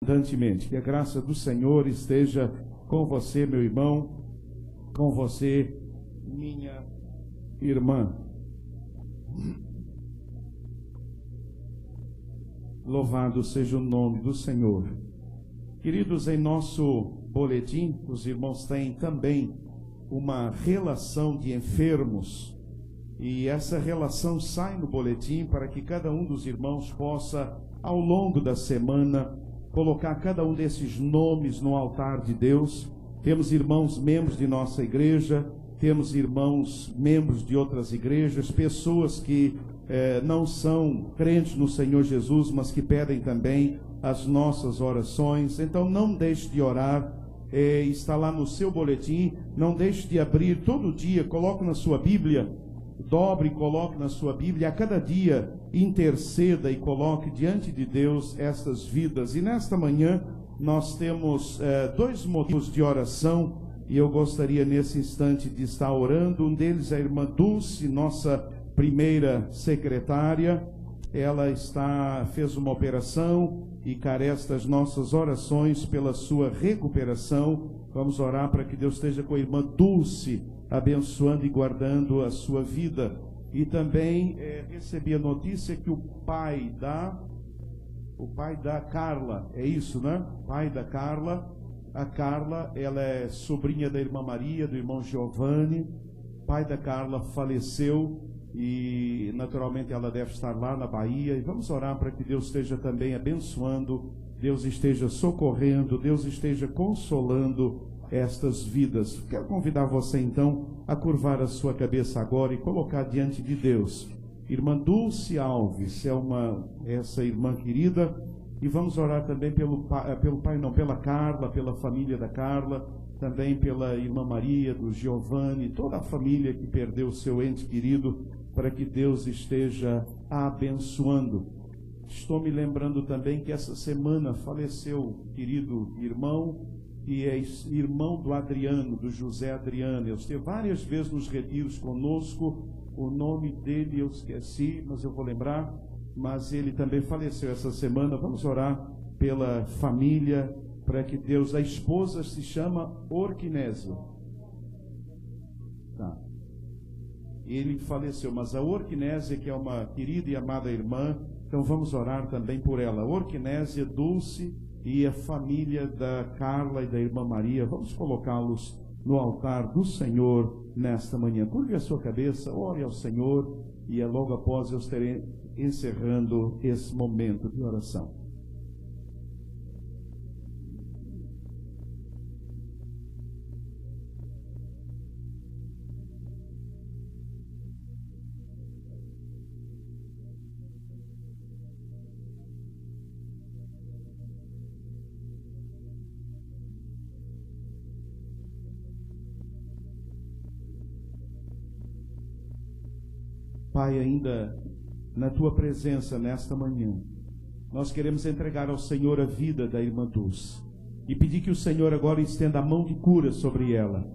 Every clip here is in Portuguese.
abundantemente. Que a graça do Senhor esteja com você, meu irmão, com você, minha irmã. Louvado seja o nome do Senhor. Queridos, em nosso boletim, os irmãos têm também uma relação de enfermos, e essa relação sai no boletim para que cada um dos irmãos possa, ao longo da semana, colocar cada um desses nomes no altar de Deus. Temos irmãos membros de nossa igreja, temos irmãos membros de outras igrejas, pessoas que não são crentes no Senhor Jesus, mas que pedem também as nossas orações. Então não deixe de orar, está lá no seu boletim, não deixe de abrir todo dia, coloque na sua Bíblia, dobre e coloque na sua Bíblia, a cada dia interceda e coloque diante de Deus estas vidas. E nesta manhã nós temos dois motivos de oração, e eu gostaria nesse instante de estar orando. Um deles é a irmã Dulce, nossa primeira secretária. Ela fez uma operação e carece das nossas orações pela sua recuperação. Vamos orar para que Deus esteja com a irmã Dulce, abençoando e guardando a sua vida. E também recebi a notícia que o pai da Carla, é isso, né? Pai da Carla, a Carla, ela é sobrinha da irmã Maria, do irmão Giovanni. Pai da Carla faleceu e naturalmente ela deve estar lá na Bahia, e vamos orar para que Deus esteja também abençoando, Deus esteja socorrendo, Deus esteja consolando estas vidas. Quero convidar você então a curvar a sua cabeça agora e colocar diante de Deus. Irmã Dulce Alves essa irmã querida, e vamos orar também pela Carla, pela família da Carla, também pela irmã Maria, do Giovanni, toda a família que perdeu o seu ente querido, para que Deus esteja abençoando. Estou me lembrando também que essa semana faleceu um querido irmão, que é irmão do Adriano, do José Adriano. Ele esteve várias vezes nos retiros conosco, o nome dele eu esqueci, mas eu vou lembrar, mas ele também faleceu essa semana. Vamos orar pela família, para que Deus... A esposa se chama Orquinésia. Tá. Ele faleceu, mas a Orquinésia, que é uma querida e amada irmã, então vamos orar também por ela. Orquinésia, Dulce e a família da Carla e da irmã Maria, vamos colocá-los no altar do Senhor nesta manhã. Curve a sua cabeça, ore ao Senhor, e logo após eu estarei encerrando esse momento de oração. Pai, ainda na Tua presença nesta manhã, nós queremos entregar ao Senhor a vida da irmã Dulce e pedir que o Senhor agora estenda a mão de cura sobre ela.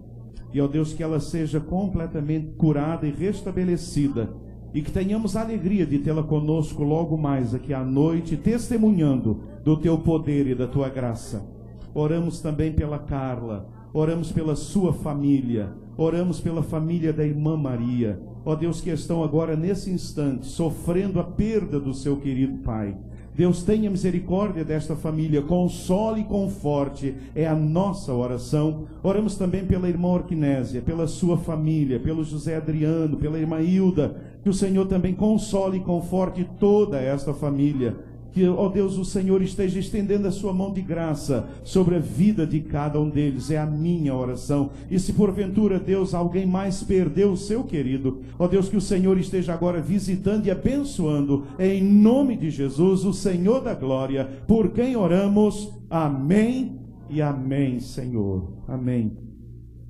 E, ó Deus, que ela seja completamente curada e restabelecida, e que tenhamos a alegria de tê-la conosco logo mais aqui à noite, testemunhando do Teu poder e da Tua graça. Oramos também pela Carla, oramos pela sua família, oramos pela família da irmã Maria. Ó Deus, que estão agora nesse instante sofrendo a perda do seu querido pai. Deus, tenha misericórdia desta família, console e conforte, é a nossa oração. Oramos também pela irmã Orquinésia, pela sua família, pelo José Adriano, pela irmã Hilda, que o Senhor também console e conforte toda esta família. Que, ó Deus, o Senhor esteja estendendo a sua mão de graça sobre a vida de cada um deles, é a minha oração. E se porventura, Deus, alguém mais perdeu o seu querido, ó Deus, que o Senhor esteja agora visitando e abençoando, em nome de Jesus, o Senhor da glória, por quem oramos, amém e amém, Senhor, amém.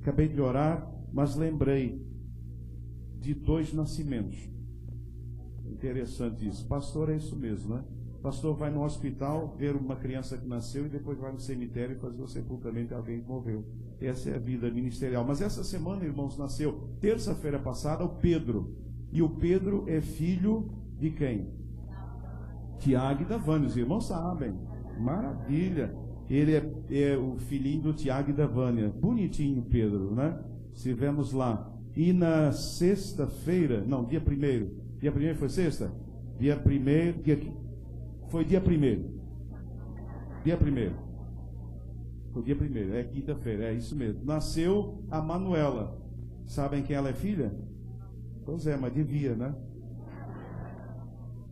Acabei de orar, mas lembrei de dois nascimentos. Interessante isso. Pastor, é isso mesmo, né? O pastor vai no hospital ver uma criança que nasceu e depois vai no cemitério e fazer o sepultamento de alguém que morreu. Essa é a vida ministerial. Mas essa semana, irmãos, nasceu terça-feira passada o Pedro. E o Pedro é filho de quem? Tiago e da Vânia. Os irmãos sabem. Maravilha. Ele é o filhinho do Tiago e da Vânia. Bonitinho, Pedro, né? Estivemos lá. E na sexta-feira, não, dia 1º. Dia 1º foi sexta? Dia 1º, foi dia 1º. Dia 1º. Foi dia 1º, é quinta-feira, é isso mesmo. Nasceu a Manuela. Sabem quem ela é filha? Pois é, mas devia, né?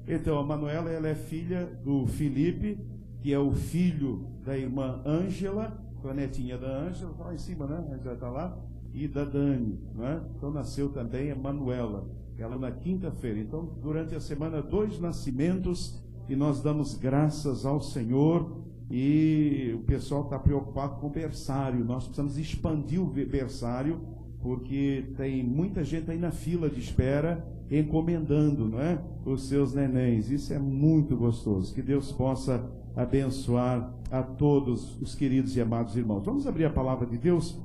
Então, a Manuela, ela é filha do Felipe, que é o filho da irmã Ângela, a netinha da Ângela, está lá em cima, né? Já está lá. E da Dani, né? Então nasceu também a Manuela, ela na quinta-feira. Então, durante a semana, 2 nascimentos, e nós damos graças ao Senhor. E o pessoal está preocupado com o berçário. Nós precisamos expandir o berçário, porque tem muita gente aí na fila de espera, encomendando, não é? Os seus nenéns. Isso é muito gostoso. Que Deus possa abençoar a todos os queridos e amados irmãos. Vamos abrir a palavra de Deus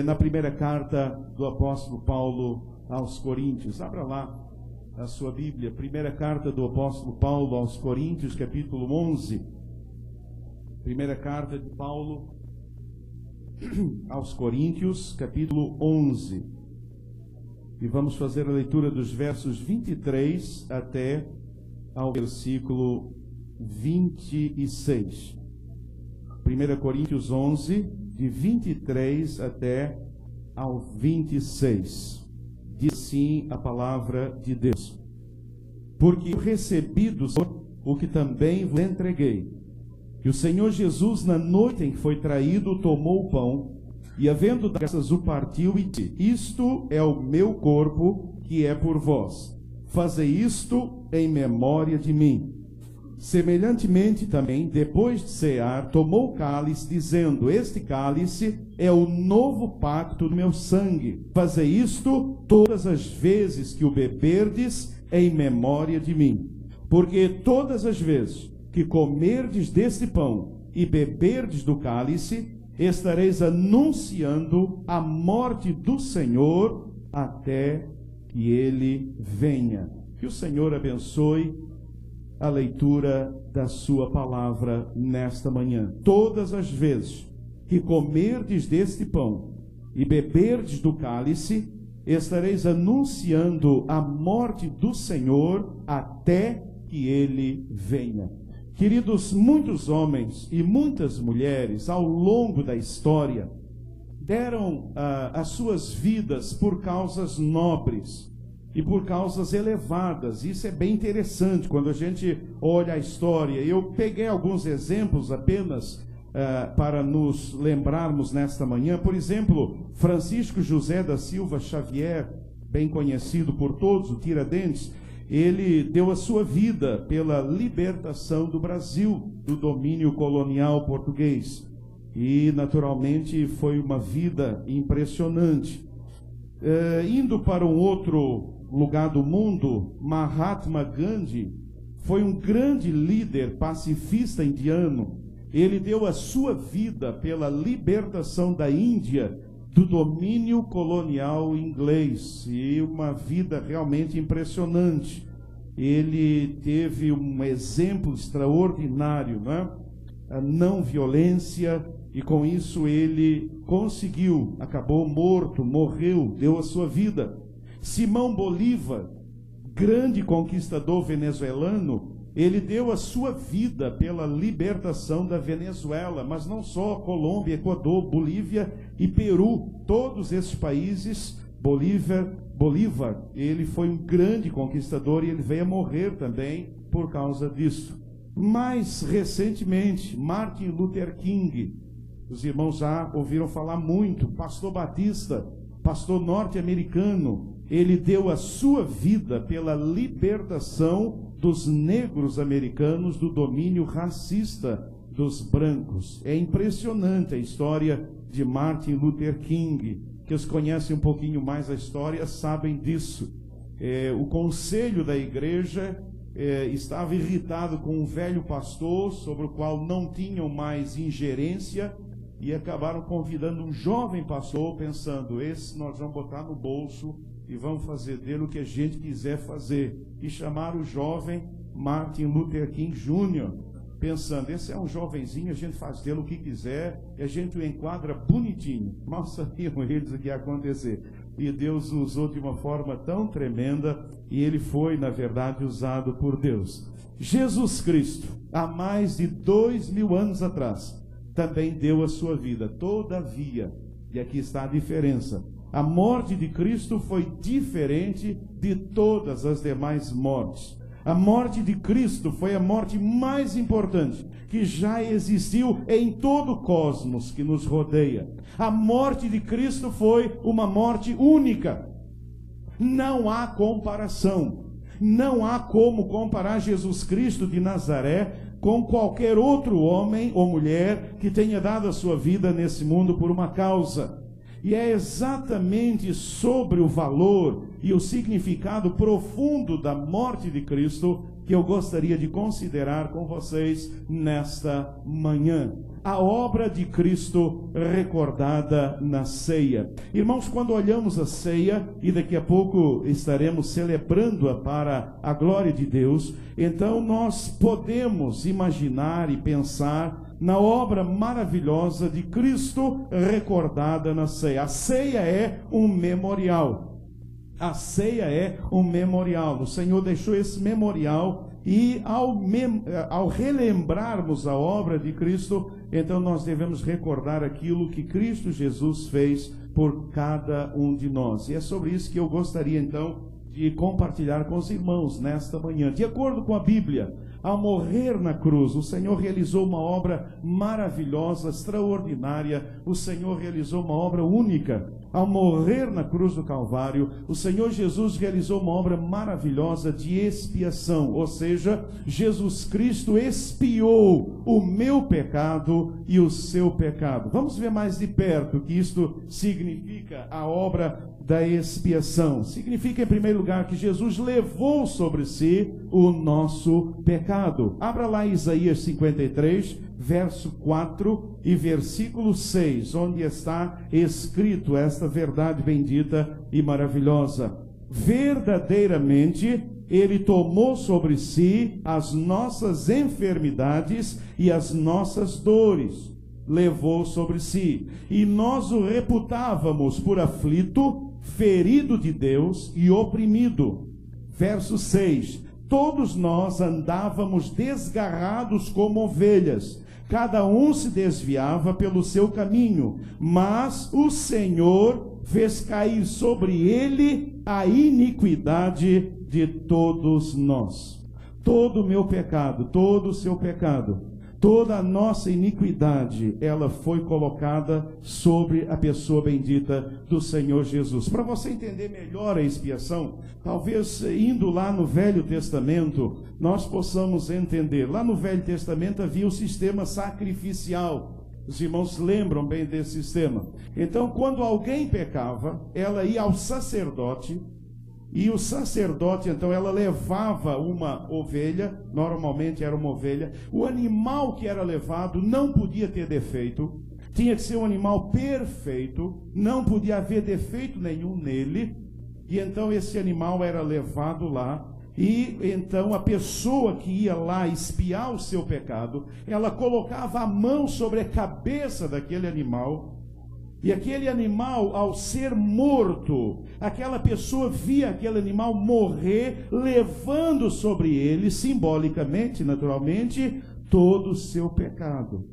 na primeira carta do apóstolo Paulo aos Coríntios. Abra lá a sua Bíblia. Primeira carta do apóstolo Paulo aos Coríntios, capítulo 11. Primeira carta de Paulo aos Coríntios, capítulo 11. E vamos fazer a leitura dos versos 23 até ao versículo 26. 1 Coríntios 11, de 23 até ao 26. Diz assim a palavra de Deus: Porque eu recebi do Senhor o que também vos entreguei, que o Senhor Jesus, na noite em que foi traído, tomou o pão, e havendo dado graças, o partiu e disse: Isto é o meu corpo, que é por vós. Fazei isto em memória de mim. Semelhantemente também, depois de cear, tomou o cálice, dizendo: Este cálice é o novo pacto do meu sangue. Fazei isto todas as vezes que o beberdes, em memória de mim. Porque todas as vezes que comerdes deste pão e beberdes do cálice, estareis anunciando a morte do Senhor até que ele venha. Que o Senhor abençoe a leitura da sua palavra nesta manhã. Todas as vezes que comerdes deste pão e beberdes do cálice, estareis anunciando a morte do Senhor até que ele venha. Queridos, muitos homens e muitas mulheres ao longo da história deram as suas vidas por causas nobres e por causas elevadas. Isso é bem interessante quando a gente olha a história. Eu peguei alguns exemplos apenas para nos lembrarmos nesta manhã. Por exemplo, Francisco José da Silva Xavier, bem conhecido por todos, o Tiradentes, ele deu a sua vida pela libertação do Brasil do domínio colonial português. E, naturalmente, foi uma vida impressionante. Indo para um outro lugar do mundo, Mahatma Gandhi foi um grande líder pacifista indiano. Ele deu a sua vida pela libertação da Índia do domínio colonial inglês, e uma vida realmente impressionante. Ele teve um exemplo extraordinário, né? A não violência, e com isso ele conseguiu, acabou morto, morreu, deu a sua vida. Simão Bolívar, grande conquistador venezuelano, ele deu a sua vida pela libertação da Venezuela, mas não só Colômbia, Equador, Bolívia e Peru, todos esses países. Bolívar, ele foi um grande conquistador e ele veio a morrer também por causa disso. Mais recentemente, Martin Luther King, os irmãos já ouviram falar muito, pastor batista, pastor norte-americano, ele deu a sua vida pela libertação dos negros americanos do domínio racista dos brancos. É impressionante a história de Martin Luther King. Que os conhecem um pouquinho mais a história sabem disso. O conselho da igreja estava irritado com um velho pastor sobre o qual não tinham mais ingerência, e acabaram convidando um jovem pastor, pensando: esse nós vamos botar no bolso e vamos fazer dele o que a gente quiser fazer. E chamaram o jovem Martin Luther King Jr. pensando, esse é um jovenzinho, a gente faz dele o que quiser, e a gente o enquadra bonitinho. Mal sabiam eles o que ia acontecer. E Deus o usou de uma forma tão tremenda, e ele foi, na verdade, usado por Deus. Jesus Cristo, há mais de 2000 anos atrás, também deu a sua vida. Todavia, e aqui está a diferença, a morte de Cristo foi diferente de todas as demais mortes. A morte de Cristo foi a morte mais importante que já existiu em todo o cosmos que nos rodeia. A morte de Cristo foi uma morte única. Não há comparação. Não há como comparar Jesus Cristo de Nazaré com qualquer outro homem ou mulher que tenha dado a sua vida nesse mundo por uma causa. E é exatamente sobre o valor e o significado profundo da morte de Cristo que eu gostaria de considerar com vocês nesta manhã. A obra de Cristo recordada na ceia. Irmãos, quando olhamos a ceia, e daqui a pouco estaremos celebrando-a para a glória de Deus, então nós podemos imaginar e pensar na obra maravilhosa de Cristo recordada na ceia. A ceia é um memorial. A ceia é um memorial. O Senhor deixou esse memorial e ao relembrarmos a obra de Cristo, então nós devemos recordar aquilo que Cristo Jesus fez por cada um de nós. E é sobre isso que eu gostaria então de compartilhar com os irmãos nesta manhã. De acordo com a Bíblia, ao morrer na cruz, o Senhor realizou uma obra maravilhosa, extraordinária. O Senhor realizou uma obra única. Ao morrer na cruz do Calvário, o Senhor Jesus realizou uma obra maravilhosa de expiação. Ou seja, Jesus Cristo expiou o meu pecado e o seu pecado. Vamos ver mais de perto o que isto significa, a obra da expiação. Significa, em primeiro lugar, que Jesus levou sobre si o nosso pecado. Abra lá Isaías 53, verso 4 e versículo 6, onde está escrito esta verdade bendita e maravilhosa. Verdadeiramente, Ele tomou sobre si as nossas enfermidades e as nossas dores. Levou sobre si. E nós o reputávamos por aflito, ferido de Deus e oprimido. Verso 6. Todos nós andávamos desgarrados como ovelhas. Cada um se desviava pelo seu caminho. Mas o Senhor fez cair sobre ele a iniquidade de todos nós. Todo o meu pecado, todo o seu pecado, toda a nossa iniquidade, ela foi colocada sobre a pessoa bendita do Senhor Jesus. Para você entender melhor a expiação, talvez indo lá no Velho Testamento, nós possamos entender. Lá no Velho Testamento havia o sistema sacrificial. Os irmãos lembram bem desse sistema. Então, quando alguém pecava, ela ia ao sacerdote, e o sacerdote, então, ela levava uma ovelha, normalmente era uma ovelha. O animal que era levado não podia ter defeito, tinha que ser um animal perfeito, não podia haver defeito nenhum nele. E então esse animal era levado lá, e então a pessoa que ia lá expiar o seu pecado, ela colocava a mão sobre a cabeça daquele animal. E aquele animal, ao ser morto, aquela pessoa via aquele animal morrer, levando sobre ele, simbolicamente, naturalmente, todo o seu pecado.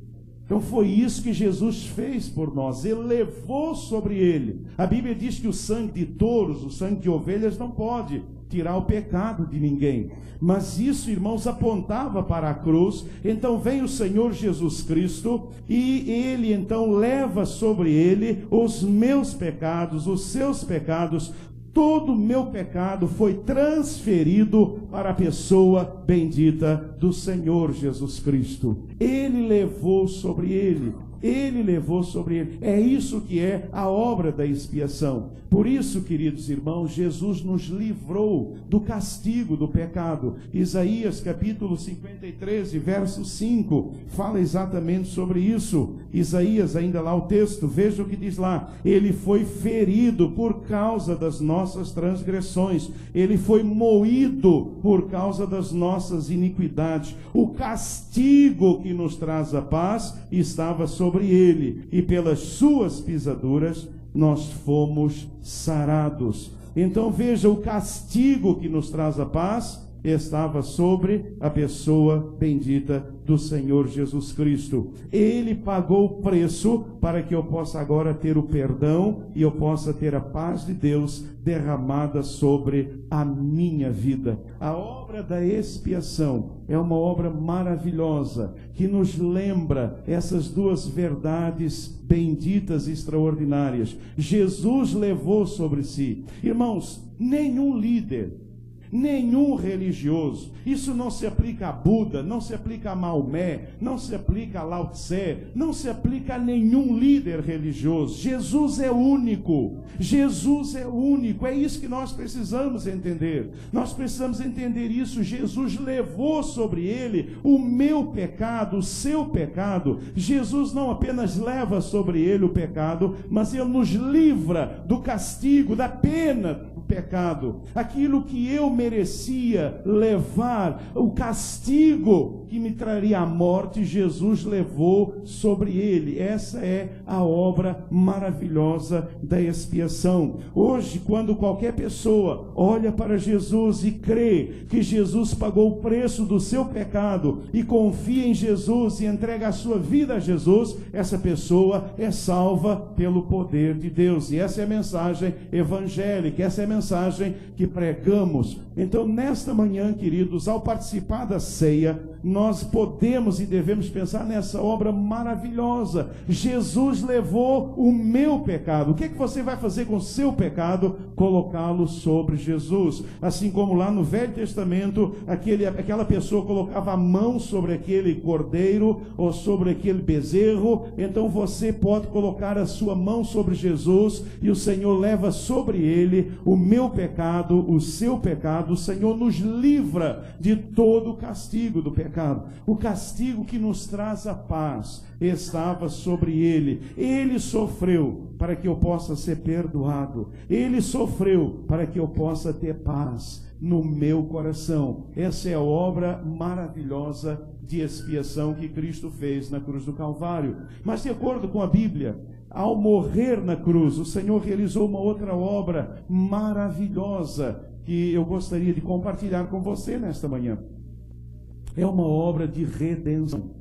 Então foi isso que Jesus fez por nós. Ele levou sobre ele. A Bíblia diz que o sangue de touros, o sangue de ovelhas não pode tirar o pecado de ninguém. Mas isso, irmãos, apontava para a cruz. Então vem o Senhor Jesus Cristo e Ele então leva sobre Ele os meus pecados, os seus pecados. Todo o meu pecado foi transferido para a pessoa bendita do Senhor Jesus Cristo. Ele levou sobre Ele. Ele levou sobre ele. É isso que é a obra da expiação. Por isso, queridos irmãos, Jesus nos livrou do castigo do pecado. Isaías capítulo 53, verso 5, fala exatamente sobre isso. Isaías, ainda lá o texto, veja o que diz lá: ele foi ferido por causa das nossas transgressões, ele foi moído por causa das nossas iniquidades. O castigo que nos traz a paz estava sobre ele, e pelas suas pisaduras nós fomos sarados. Então veja, o castigo que nos traz a paz estava sobre a pessoa bendita do Senhor Jesus Cristo. Ele pagou o preço para que eu possa agora ter o perdão e eu possa ter a paz de Deus derramada sobre a minha vida. A obra da expiação é uma obra maravilhosa que nos lembra essas duas verdades benditas e extraordinárias. Jesus levou sobre si. Irmãos, nenhum líder, nenhum religioso, isso não se aplica a Buda, não se aplica a Maomé, não se aplica a Lao Tse, não se aplica a nenhum líder religioso. Jesus é único, Jesus é único, é isso que nós precisamos entender. Nós precisamos entender isso. Jesus levou sobre ele o meu pecado, o seu pecado. Jesus não apenas leva sobre ele o pecado, mas ele nos livra do castigo, da pena do pecado. Aquilo que eu merecia levar, o castigo que me traria a morte, Jesus levou sobre ele. Essa é a obra maravilhosa da expiação. Hoje, quando qualquer pessoa olha para Jesus e crê que Jesus pagou o preço do seu pecado e confia em Jesus e entrega a sua vida a Jesus, essa pessoa é salva pelo poder de Deus. E essa é a mensagem evangélica, essa é a mensagem que pregamos. Então, nesta manhã, queridos, ao participar da ceia, nós podemos e devemos pensar nessa obra maravilhosa. Jesus levou o meu pecado. O que é que você vai fazer com o seu pecado? Colocá-lo sobre Jesus. Assim como lá no Velho Testamento, aquela pessoa colocava a mão sobre aquele cordeiro ou sobre aquele bezerro, então você pode colocar a sua mão sobre Jesus e o Senhor leva sobre ele o meu pecado, o seu pecado. O Senhor nos livra de todo o castigo do pecado. O castigo que nos traz a paz estava sobre ele. Ele sofreu para que eu possa ser perdoado. Ele sofreu para que eu possa ter paz no meu coração. Essa é a obra maravilhosa de expiação que Cristo fez na cruz do Calvário. Mas de acordo com a Bíblia, ao morrer na cruz, o Senhor realizou uma outra obra maravilhosa que eu gostaria de compartilhar com você nesta manhã. É uma obra de redenção.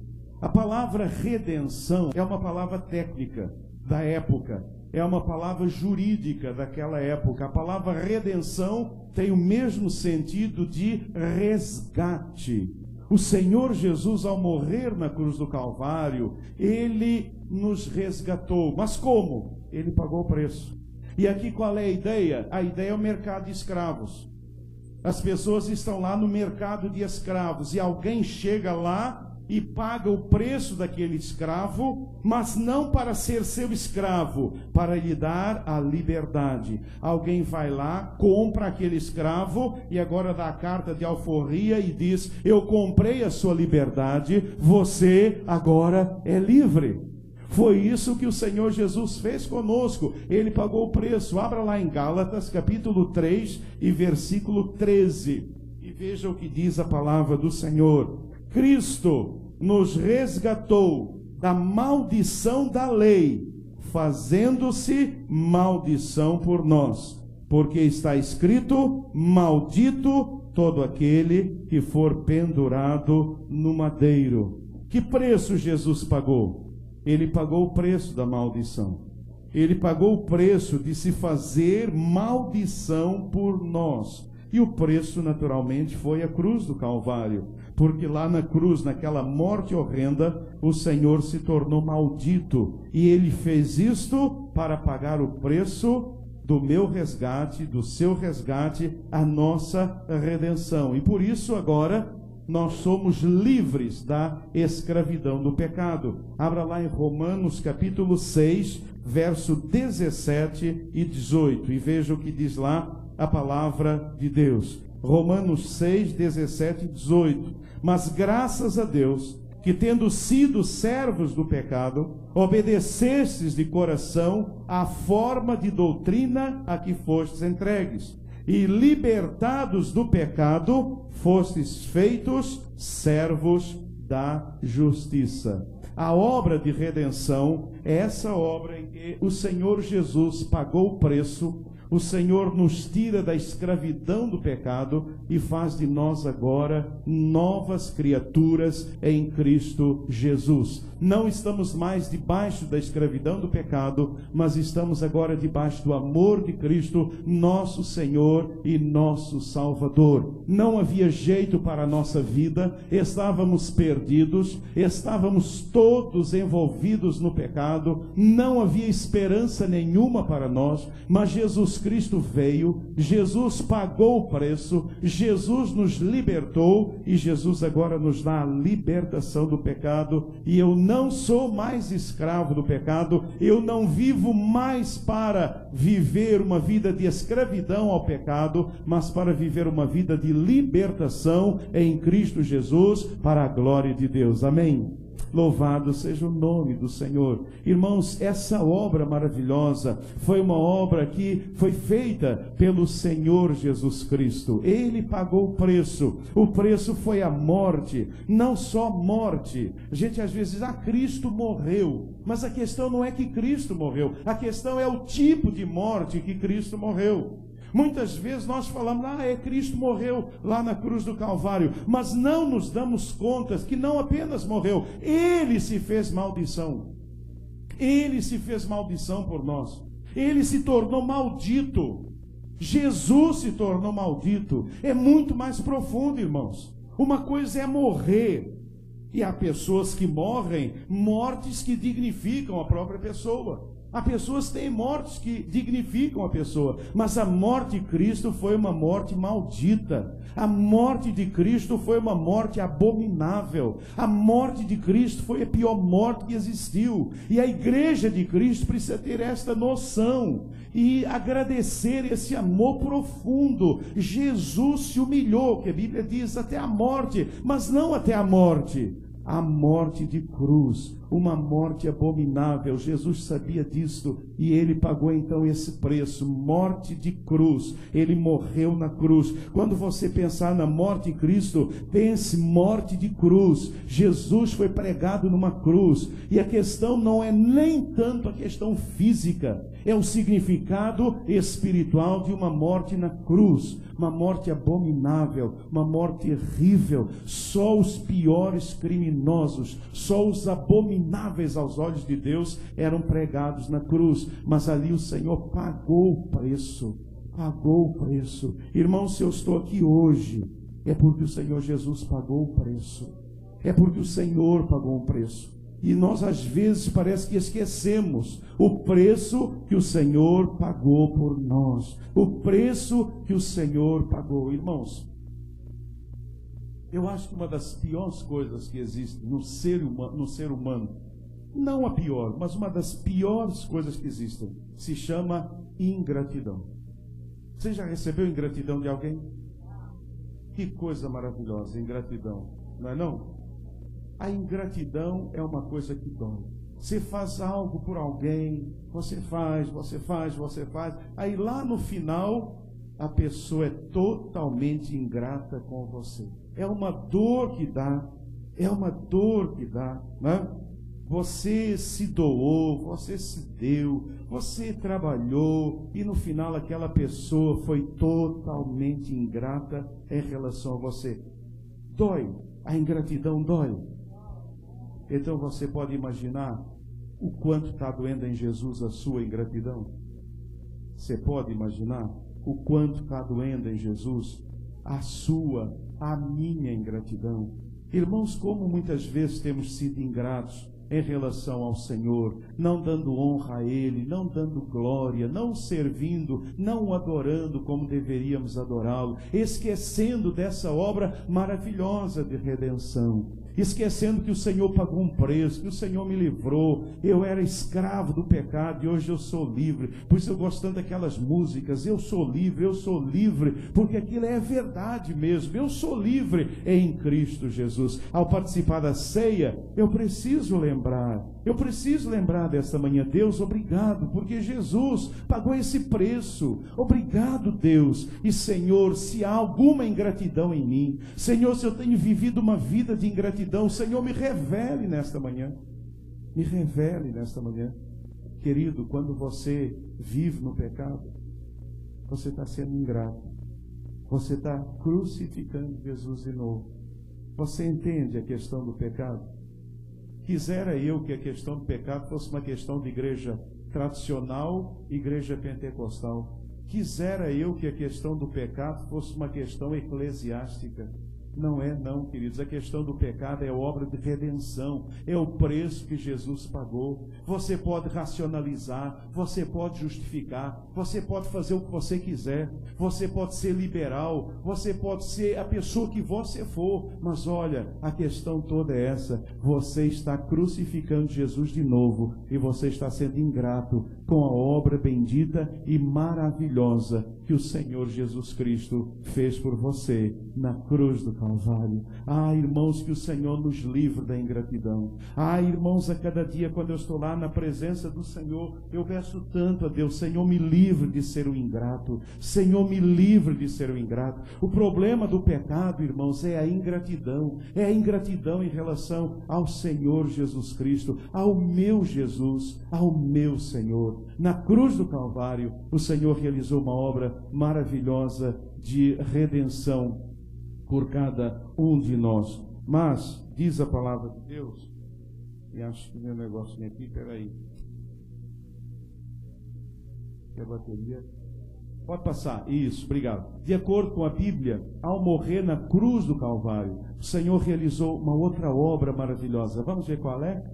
A palavra redenção é uma palavra técnica da época, é uma palavra jurídica daquela época. A palavra redenção tem o mesmo sentido de resgate. O Senhor Jesus, ao morrer na cruz do Calvário, ele nos resgatou. Mas como? Ele pagou o preço. E aqui qual é a ideia? A ideia é o mercado de escravos. As pessoas estão lá no mercado de escravos e alguém chega lá e paga o preço daquele escravo, mas não para ser seu escravo, para lhe dar a liberdade. Alguém vai lá, compra aquele escravo e agora dá a carta de alforria e diz: eu comprei a sua liberdade, você agora é livre. Foi isso que o Senhor Jesus fez conosco. Ele pagou o preço. Abra lá em Gálatas, capítulo 3 e versículo 13. E veja o que diz a palavra do Senhor. Cristo nos resgatou da maldição da lei, fazendo-se maldição por nós. Porque está escrito: maldito todo aquele que for pendurado no madeiro. Que preço Jesus pagou? Ele pagou o preço da maldição. Ele pagou o preço de se fazer maldição por nós. E o preço, naturalmente, foi a cruz do Calvário. Porque lá na cruz, naquela morte horrenda, o Senhor se tornou maldito. E Ele fez isto para pagar o preço do meu resgate, do seu resgate, a nossa redenção. E por isso agora nós somos livres da escravidão do pecado. Abra lá em Romanos capítulo 6, verso 17 e 18, e veja o que diz lá a palavra de Deus. Romanos 6, 17 e 18. Mas graças a Deus, que tendo sido servos do pecado, obedecestes de coração à forma de doutrina a que fostes entregues, e libertados do pecado, fostes feitos servos da justiça. A obra de redenção é essa obra em que o Senhor Jesus pagou o preço. O Senhor nos tira da escravidão do pecado e faz de nós agora novas criaturas em Cristo Jesus. Não estamos mais debaixo da escravidão do pecado, mas estamos agora debaixo do amor de Cristo, nosso Senhor e nosso Salvador. Não havia jeito para a nossa vida, estávamos perdidos, estávamos todos envolvidos no pecado, não havia esperança nenhuma para nós, mas Jesus Cristo veio, Jesus pagou o preço, Jesus nos libertou e Jesus agora nos dá a libertação do pecado. E eu não sou mais escravo do pecado, eu não vivo mais para viver uma vida de escravidão ao pecado, mas para viver uma vida de libertação em Cristo Jesus, para a glória de Deus. Amém? Louvado seja o nome do Senhor. Irmãos, essa obra maravilhosa foi uma obra que foi feita pelo Senhor Jesus Cristo. Ele pagou o preço foi a morte, não só morte. A gente às vezes diz, Cristo morreu, mas a questão não é que Cristo morreu, a questão é o tipo de morte que Cristo morreu. Muitas vezes nós falamos, Cristo morreu lá na cruz do Calvário, mas não nos damos conta que não apenas morreu, Ele se fez maldição. Ele se fez maldição por nós. Ele se tornou maldito. Jesus se tornou maldito. É muito mais profundo, irmãos. Uma coisa é morrer, e há pessoas que morrem, mortes que dignificam a própria pessoa. Há pessoas que têm mortes que dignificam a pessoa, mas a morte de Cristo foi uma morte maldita. A morte de Cristo foi uma morte abominável. A morte de Cristo foi a pior morte que existiu. E a igreja de Cristo precisa ter esta noção e agradecer esse amor profundo. Jesus se humilhou, que a Bíblia diz, até a morte, mas não até a morte. A morte de cruz, uma morte abominável. Jesus sabia disso e ele pagou então esse preço, morte de cruz. Ele morreu na cruz. Quando você pensar na morte de Cristo, pense morte de cruz. Jesus foi pregado numa cruz, e a questão não é nem tanto a questão física, é o significado espiritual de uma morte na cruz. Uma morte abominável, uma morte terrível. Só os piores criminosos, só os abomináveis aos olhos de Deus eram pregados na cruz. Mas ali o Senhor pagou o preço. Pagou o preço. Irmão, se eu estou aqui hoje, é porque o Senhor Jesus pagou o preço. É porque o Senhor pagou o preço. E nós às vezes parece que esquecemos o preço que o Senhor pagou por nós. O preço que o Senhor pagou. Irmãos, eu acho que uma das piores coisas que existe no ser humano, não a pior, mas uma das piores coisas que existem, se chama ingratidão. Você já recebeu ingratidão de alguém? Que coisa maravilhosa, ingratidão, não é não? A ingratidão é uma coisa que dói. Você faz algo por alguém, você faz, aí lá no final, a pessoa é totalmente ingrata com você. É uma dor que dá, né? Você se doou, você se deu, você trabalhou, e no final aquela pessoa foi totalmente ingrata em relação a você. Dói, a ingratidão dói. Então você pode imaginar o quanto está doendo em Jesus a sua ingratidão? Você pode imaginar o quanto está doendo em Jesus a minha ingratidão? Irmãos, como muitas vezes temos sido ingratos, em relação ao Senhor, não dando honra a Ele, não dando glória, não servindo, não adorando como deveríamos adorá-lo, esquecendo dessa obra maravilhosa de redenção, esquecendo que o Senhor pagou um preço, que o Senhor me livrou. Eu era escravo do pecado e hoje eu sou livre. Por isso eu gosto tanto daquelas músicas, eu sou livre, porque aquilo é verdade mesmo. Eu sou livre em Cristo Jesus. Ao participar da ceia, eu preciso lembrar desta manhã: Deus, obrigado, porque Jesus pagou esse preço. Obrigado, Deus. E Senhor, se há alguma ingratidão em mim, Senhor, se eu tenho vivido uma vida de ingratidão, Senhor, me revele nesta manhã. Me revele nesta manhã. Querido, quando você vive no pecado, você está sendo ingrato. Você está crucificando Jesus de novo. Você entende a questão do pecado? Quisera eu que a questão do pecado fosse uma questão de igreja tradicional, igreja pentecostal. Quisera eu que a questão do pecado fosse uma questão eclesiástica. Não é não, queridos. A questão do pecado é obra de redenção, é o preço que Jesus pagou. Você pode racionalizar, você pode justificar, você pode fazer o que você quiser, você pode ser liberal, você pode ser a pessoa que você for, mas olha, a questão toda é essa: você está crucificando Jesus de novo e você está sendo ingrato com a obra bendita e maravilhosa que o Senhor Jesus Cristo fez por você na cruz do Calvário. Ah, irmãos, que o Senhor nos livre da ingratidão. Ah, irmãos, a cada dia quando eu estou lá na presença do Senhor, eu peço tanto a Deus: Senhor, me livre de ser o ingrato. Senhor, me livre de ser o ingrato. O problema do pecado, irmãos, é a ingratidão. É a ingratidão em relação ao Senhor Jesus Cristo, ao meu Jesus, ao meu Senhor. Na cruz do Calvário, o Senhor realizou uma obra maravilhosa de redenção por cada um de nós. Mas, diz a palavra de Deus, e acho que meu negócio aqui, peraí, que a bateria, pode passar, isso, obrigado. De acordo com a Bíblia, ao morrer na cruz do Calvário, o Senhor realizou uma outra obra maravilhosa. Vamos ver qual é?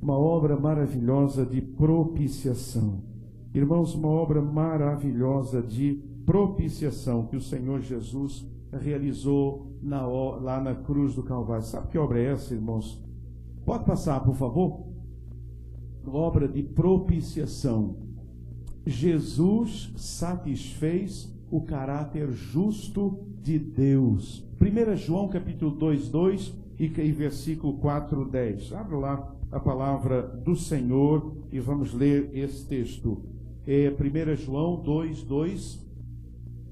Uma obra maravilhosa de propiciação. Irmãos, uma obra maravilhosa de propiciação que o Senhor Jesus realizou lá na cruz do Calvário. Sabe que obra é essa, irmãos? Pode passar, por favor? Obra de propiciação. Jesus satisfez o caráter justo de Deus. 1 João capítulo 2:2 e versículo 4:10. Abre lá a palavra do Senhor e vamos ler esse texto. 1 João 2:2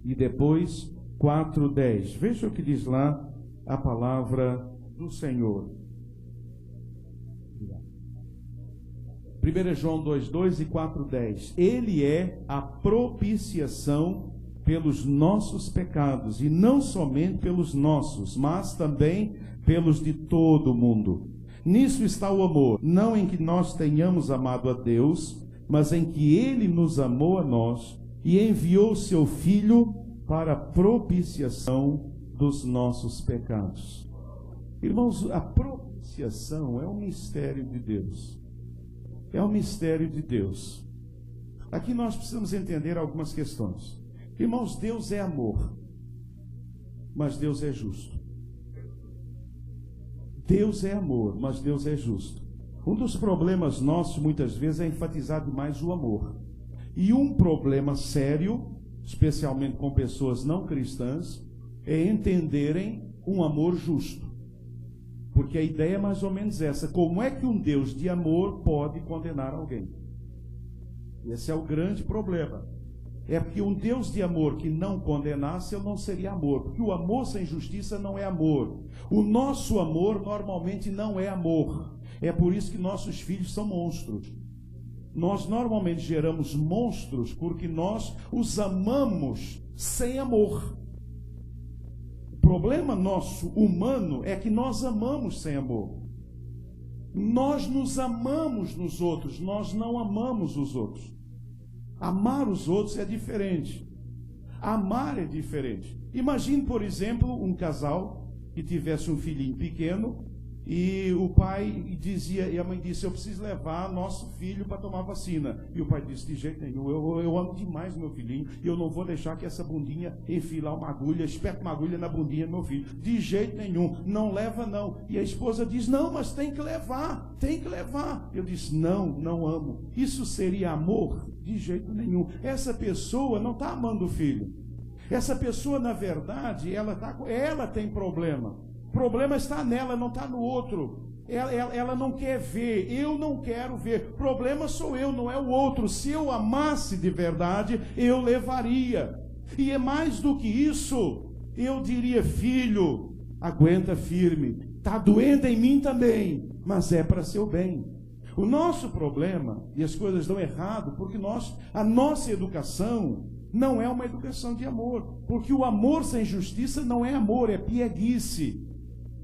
e depois 4:10. Veja o que diz lá a palavra do Senhor. 1 João 2:2 e 4:10. Ele é a propiciação pelos nossos pecados, e não somente pelos nossos, mas também pelos de todo o mundo. Nisso está o amor, não em que nós tenhamos amado a Deus, mas em que Ele nos amou a nós e enviou seu Filho para a propiciação dos nossos pecados. Irmãos, a propiciação é um mistério de Deus. É um mistério de Deus. Aqui nós precisamos entender algumas questões. Irmãos, Deus é amor, mas Deus é justo. Deus é amor, mas Deus é justo. Um dos problemas nossos, muitas vezes, é enfatizar demais o amor. E um problema sério, especialmente com pessoas não cristãs, é entenderem um amor justo. Porque a ideia é mais ou menos essa: como é que um Deus de amor pode condenar alguém? Esse é o grande problema. É porque um Deus de amor que não condenasse, ele não seria amor. Porque o amor sem justiça não é amor. O nosso amor normalmente não é amor. É por isso que nossos filhos são monstros. Nós normalmente geramos monstros porque nós os amamos sem amor. O problema nosso humano é que nós amamos sem amor. Nós nos amamos nos outros, nós não amamos os outros. Amar os outros é diferente. Amar é diferente. Imagine, por exemplo, um casal que tivesse um filhinho pequeno E o pai dizia, e a mãe disse, eu preciso levar nosso filho para tomar vacina. E o pai disse, de jeito nenhum, eu amo demais meu filhinho, e eu não vou deixar que essa bundinha enfie lá uma agulha, espeta uma agulha na bundinha do meu filho. De jeito nenhum, não leva não. E a esposa diz, não, mas tem que levar, tem que levar. Eu disse, não amo. Isso seria amor? De jeito nenhum. Essa pessoa não está amando o filho. Essa pessoa, na verdade, ela tem problema. O problema está nela, não está no outro. Ela não quer ver, eu não quero ver. O problema sou eu, não é o outro. Se eu amasse de verdade, eu levaria. E é mais do que isso, eu diria, filho, aguenta firme. Está doendo em mim também, mas é para seu bem. O nosso problema, e as coisas dão errado, porque a nossa educação não é uma educação de amor. Porque o amor sem justiça não é amor, é pieguice.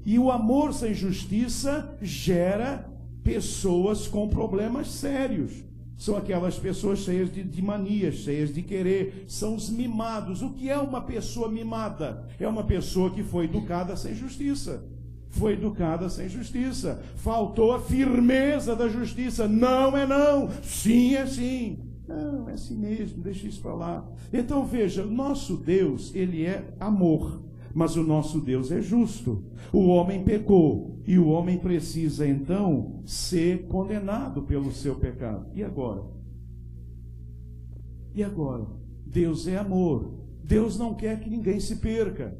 E o amor sem justiça gera pessoas com problemas sérios. São aquelas pessoas cheias de manias, cheias de querer. São os mimados. O que é uma pessoa mimada? É uma pessoa que foi educada sem justiça. Foi educada sem justiça. Faltou a firmeza da justiça. Não é não. Sim é sim. Não, é assim mesmo. Deixa isso para lá. Então veja, o nosso Deus, ele é amor. Mas o nosso Deus é justo. O homem pecou e o homem precisa então ser condenado pelo seu pecado. E agora? E agora? Deus é amor. Deus não quer que ninguém se perca.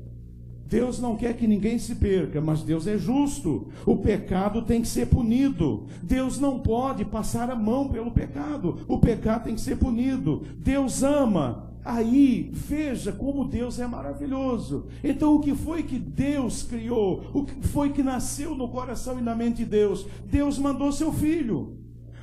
Deus não quer que ninguém se perca, mas Deus é justo. O pecado tem que ser punido. Deus não pode passar a mão pelo pecado. O pecado tem que ser punido. Deus ama. Aí, veja como Deus é maravilhoso. Então, o que foi que Deus criou? O que foi que nasceu no coração e na mente de Deus? Deus mandou seu filho.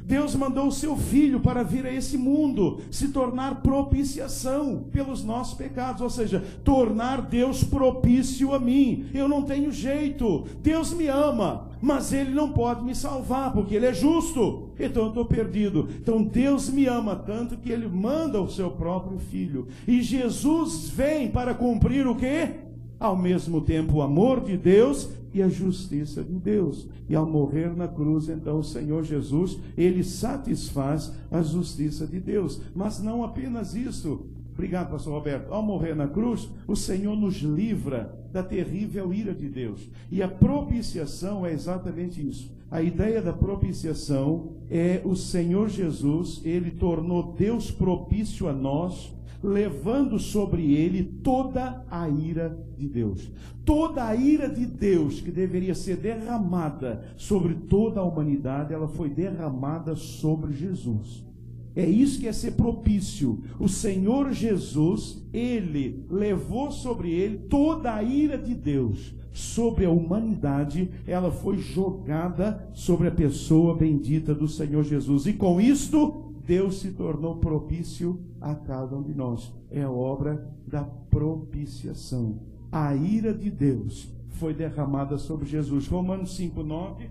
Deus mandou o seu filho para vir a esse mundo, se tornar propiciação pelos nossos pecados, ou seja, tornar Deus propício a mim. Eu não tenho jeito. Deus me ama, mas Ele não pode me salvar, porque Ele é justo. Então eu estou perdido. Então Deus me ama tanto que Ele manda o seu próprio filho. E Jesus vem para cumprir o quê? Ao mesmo tempo o amor de Deus e a justiça de Deus. E ao morrer na cruz, então o Senhor Jesus, Ele satisfaz a justiça de Deus. Mas não apenas isso. Obrigado, pastor Roberto. Ao morrer na cruz, o Senhor nos livra da terrível ira de Deus. E a propiciação é exatamente isso. A ideia da propiciação é o Senhor Jesus, Ele tornou Deus propício a nós, levando sobre Ele toda a ira de Deus. Toda a ira de Deus que deveria ser derramada sobre toda a humanidade, ela foi derramada sobre Jesus. É isso que é ser propício. O Senhor Jesus, Ele levou sobre Ele toda a ira de Deus sobre a humanidade. Ela foi jogada sobre a pessoa bendita do Senhor Jesus. E com isto, Deus se tornou propício a cada um de nós. É a obra da propiciação. A ira de Deus foi derramada sobre Jesus. Romanos 5:9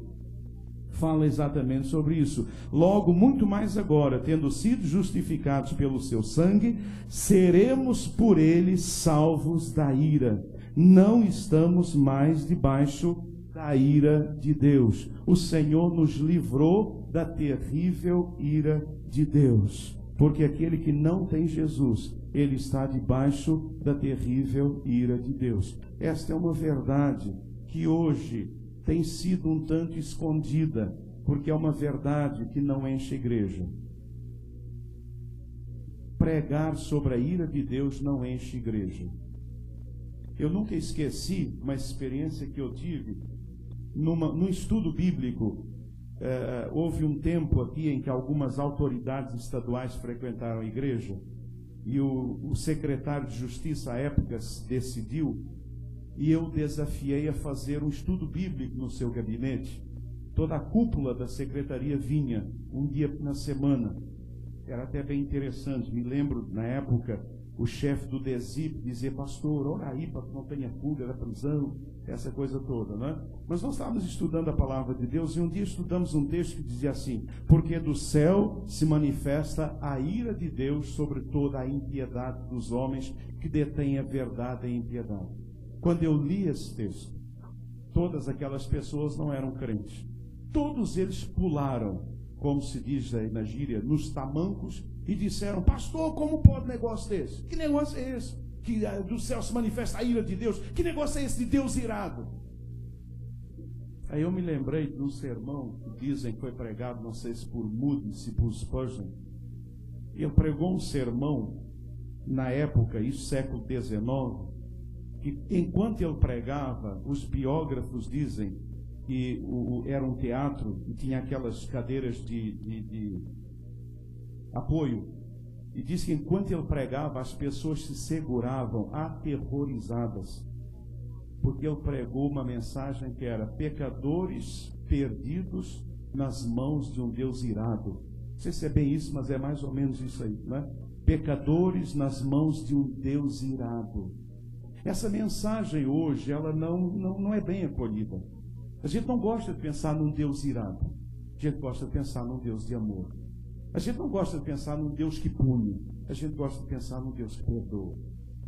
fala exatamente sobre isso. Logo, muito mais agora, tendo sido justificados pelo seu sangue, seremos por ele salvos da ira. Não estamos mais debaixo da ira de Deus. O Senhor nos livrou da terrível ira de Deus. Porque aquele que não tem Jesus, ele está debaixo da terrível ira de Deus. Esta é uma verdade que hoje tem sido um tanto escondida, porque é uma verdade que não enche a igreja. Pregar sobre a ira de Deus não enche a igreja. Eu nunca esqueci uma experiência que eu tive num estudo bíblico. Houve um tempo aqui em que algumas autoridades estaduais frequentaram a igreja e o secretário de Justiça à época decidiu, e eu desafiei a fazer um estudo bíblico no seu gabinete. Toda a cúpula da secretaria vinha um dia na semana. Era até bem interessante. Me lembro, na época, o chefe do DESIP dizia: pastor, ora aí para que não tenha fuga da prisão, essa coisa toda, né? Mas nós estávamos estudando a palavra de Deus e um dia estudamos um texto que dizia assim: porque do céu se manifesta a ira de Deus sobre toda a impiedade dos homens que detêm a verdade e a impiedade. Quando eu li esse texto, todas aquelas pessoas não eram crentes. Todos eles pularam, como se diz aí na gíria, nos tamancos, e disseram: pastor, como pode um negócio desse? Que negócio é esse? Que do céu se manifesta a ira de Deus? Que negócio é esse de Deus irado? Aí eu me lembrei de um sermão que dizem que foi pregado, não sei se por Moody, se por Spurgeon. Ele pregou um sermão na época, isso século XIX, que enquanto ele pregava, os biógrafos dizem que era um teatro e tinha aquelas cadeiras de apoio. E diz que enquanto ele pregava, as pessoas se seguravam aterrorizadas, porque ele pregou uma mensagem que era: pecadores perdidos nas mãos de um Deus irado. Não sei se é bem isso, mas é mais ou menos isso aí, né? Pecadores nas mãos de um Deus irado. Essa mensagem hoje, ela não é bem acolhida. A gente não gosta de pensar num Deus irado. A gente gosta de pensar num Deus de amor. A gente não gosta de pensar num Deus que pune. A gente gosta de pensar num Deus que perdoa.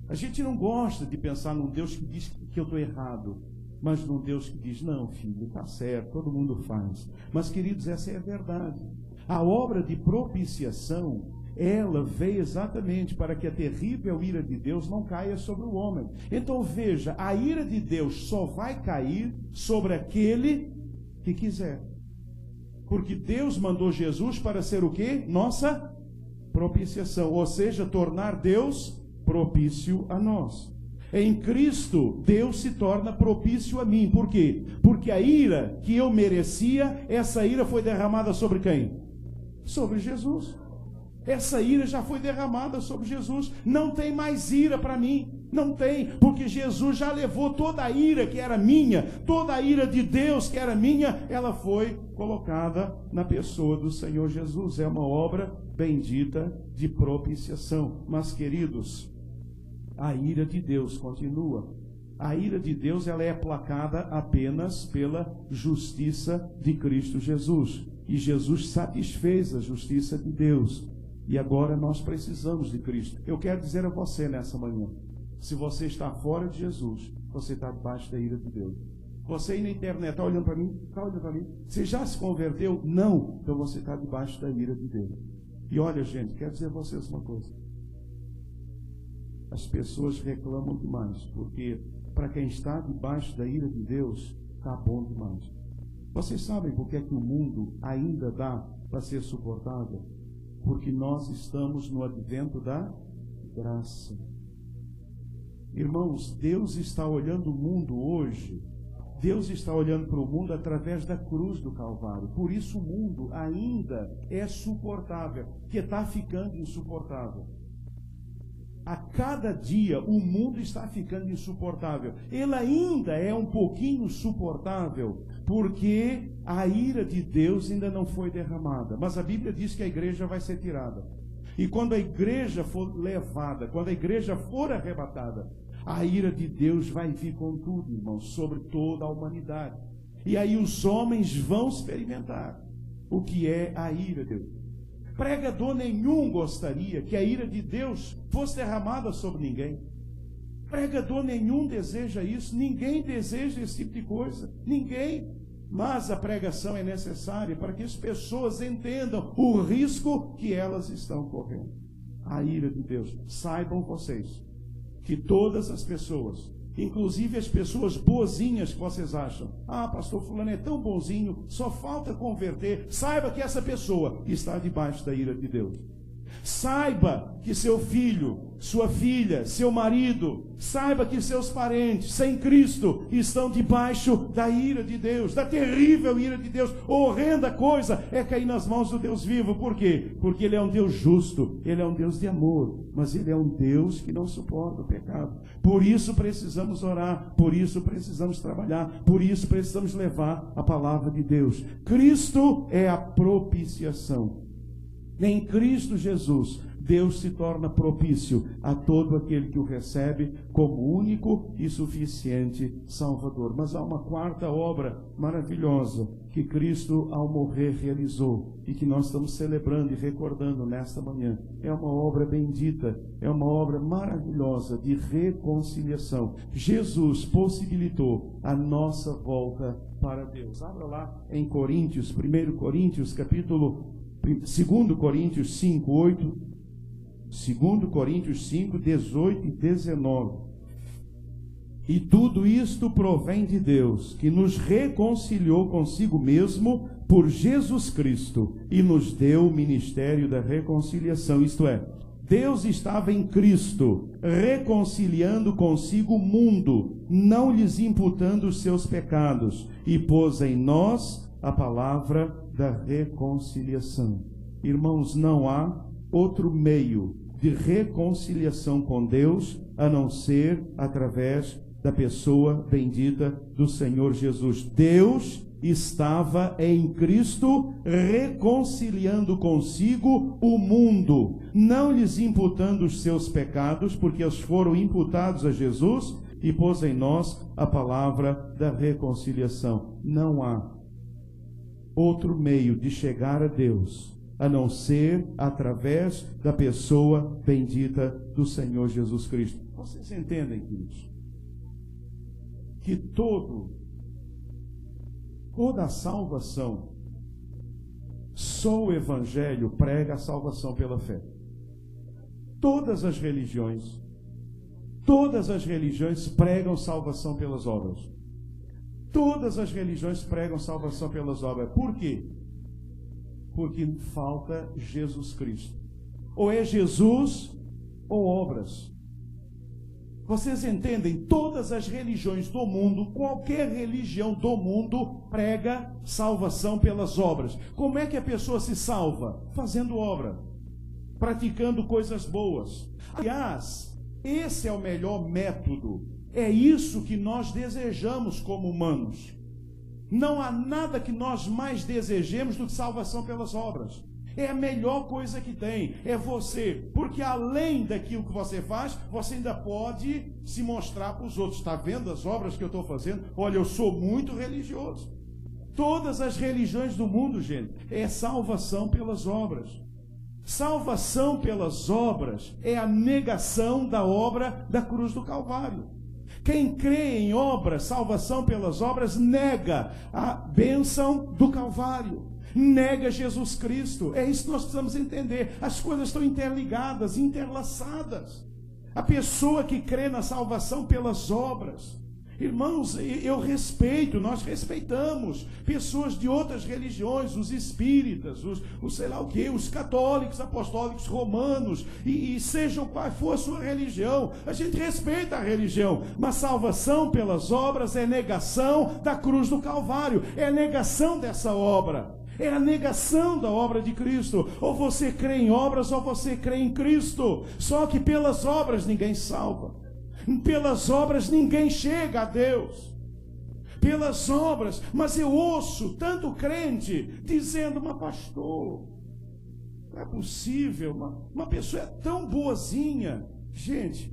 A gente não gosta de pensar num Deus que diz que eu estou errado, mas num Deus que diz: não, filho, está certo, todo mundo faz. Mas, queridos, essa é a verdade. A obra de propiciação, ela veio exatamente para que a terrível ira de Deus não caia sobre o homem. Então veja, a ira de Deus só vai cair sobre aquele que quiser. Porque Deus mandou Jesus para ser o quê? Nossa propiciação, ou seja, tornar Deus propício a nós. Em Cristo, Deus se torna propício a mim. Por quê? Porque a ira que eu merecia, essa ira foi derramada sobre quem? Sobre Jesus. Essa ira já foi derramada sobre Jesus. Não tem mais ira para mim. Não tem, porque Jesus já levou toda a ira que era minha, toda a ira de Deus que era minha, ela foi colocada na pessoa do Senhor Jesus. É uma obra bendita de propiciação. Mas, queridos, a ira de Deus continua. A ira de Deus, ela é aplacada apenas pela justiça de Cristo Jesus. E Jesus satisfez a justiça de Deus. E agora nós precisamos de Cristo. Eu quero dizer a você nessa manhã: se você está fora de Jesus, você está debaixo da ira de Deus. Você aí na internet, está olhando para mim? Está olhando para mim? Você já se converteu? Não. Então você está debaixo da ira de Deus. E olha, gente, quero dizer a vocês uma coisa. As pessoas reclamam demais, porque para quem está debaixo da ira de Deus, está bom demais. Vocês sabem por que é que o mundo ainda dá para ser suportável? Porque nós estamos no advento da graça. Irmãos, Deus está olhando o mundo hoje. Deus está olhando para o mundo através da cruz do Calvário. Por isso o mundo ainda é suportável, que está ficando insuportável. A cada dia o mundo está ficando insuportável. Ele ainda é um pouquinho suportável, porque a ira de Deus ainda não foi derramada. Mas a Bíblia diz que a igreja vai ser tirada. E quando a igreja for levada, quando a igreja for arrebatada, a ira de Deus vai vir com tudo, irmãos, sobre toda a humanidade. E aí os homens vão experimentar o que é a ira de Deus. Pregador nenhum gostaria que a ira de Deus fosse derramada sobre ninguém. Pregador nenhum deseja isso. Ninguém deseja esse tipo de coisa. Ninguém. Mas a pregação é necessária para que as pessoas entendam o risco que elas estão correndo. A ira de Deus. Saibam vocês que todas as pessoas, inclusive as pessoas boazinhas que vocês acham: ah, pastor fulano é tão bonzinho, só falta converter. Saiba que essa pessoa está debaixo da ira de Deus. Saiba que seu filho, sua filha, seu marido, saiba que seus parentes sem Cristo estão debaixo da ira de Deus, da terrível ira de Deus. Horrenda coisa é cair nas mãos do Deus vivo. Por quê? Porque Ele é um Deus justo, Ele é um Deus de amor, mas Ele é um Deus que não suporta o pecado. Por isso precisamos orar, por isso precisamos trabalhar, por isso precisamos levar a palavra de Deus. Cristo é a propiciação. Em Cristo Jesus, Deus se torna propício a todo aquele que o recebe como único e suficiente Salvador. Mas há uma quarta obra maravilhosa que Cristo, ao morrer, realizou e que nós estamos celebrando e recordando nesta manhã. É uma obra bendita, é uma obra maravilhosa de reconciliação. Jesus possibilitou a nossa volta para Deus. Abra lá em Coríntios, 1 Coríntios, capítulo 2 Coríntios 5, 8, 2 Coríntios 5, 18 e 19. E tudo isto provém de Deus, que nos reconciliou consigo mesmo por Jesus Cristo e nos deu o ministério da reconciliação. Isto é, Deus estava em Cristo, reconciliando consigo o mundo, não lhes imputando os seus pecados, e pôs em nós a palavra da reconciliação. Irmãos, não há outro meio de reconciliação com Deus a não ser através da pessoa bendita do Senhor Jesus. Deus estava em Cristo reconciliando consigo o mundo, não lhes imputando os seus pecados, porque eles foram imputados a Jesus, e pôs em nós a palavra da reconciliação. Não há outro meio de chegar a Deus a não ser através da pessoa bendita do Senhor Jesus Cristo. Vocês entendem, queridos, que toda a salvação, só o Evangelho prega a salvação pela fé. Todas as religiões pregam salvação pelas obras. Todas as religiões pregam salvação pelas obras. Por quê? Porque falta Jesus Cristo. Ou é Jesus ou obras. Vocês entendem? Todas as religiões do mundo, qualquer religião do mundo, prega salvação pelas obras. Como é que a pessoa se salva? Fazendo obra, praticando coisas boas. Aliás, esse é o melhor método. É isso que nós desejamos como humanos. Não há nada que nós mais desejemos do que salvação pelas obras. É a melhor coisa que tem, é você, porque além daquilo que você faz, você ainda pode se mostrar para os outros. Está vendo as obras que eu estou fazendo? Olha, eu sou muito religioso. Todas as religiões do mundo, gente, é salvação pelas obras. Salvação pelas obras é a negação da obra da cruz do Calvário. Quem crê em obras, salvação pelas obras, nega a bênção do Calvário. Nega Jesus Cristo. É isso que nós precisamos entender. As coisas estão interligadas, interlaçadas. A pessoa que crê na salvação pelas obras, irmãos, eu respeito, nós respeitamos pessoas de outras religiões, os espíritas, os sei lá o que, os católicos, apostólicos, romanos, e sejam qual for a sua religião, a gente respeita a religião, mas salvação pelas obras é negação da cruz do Calvário, é negação dessa obra. É a negação da obra de Cristo. Ou você crê em obras ou você crê em Cristo. Só que pelas obras ninguém salva. Pelas obras ninguém chega a Deus. Pelas obras. Mas eu ouço tanto crente dizendo: mas pastor, não é possível, uma pessoa é tão boazinha. Gente,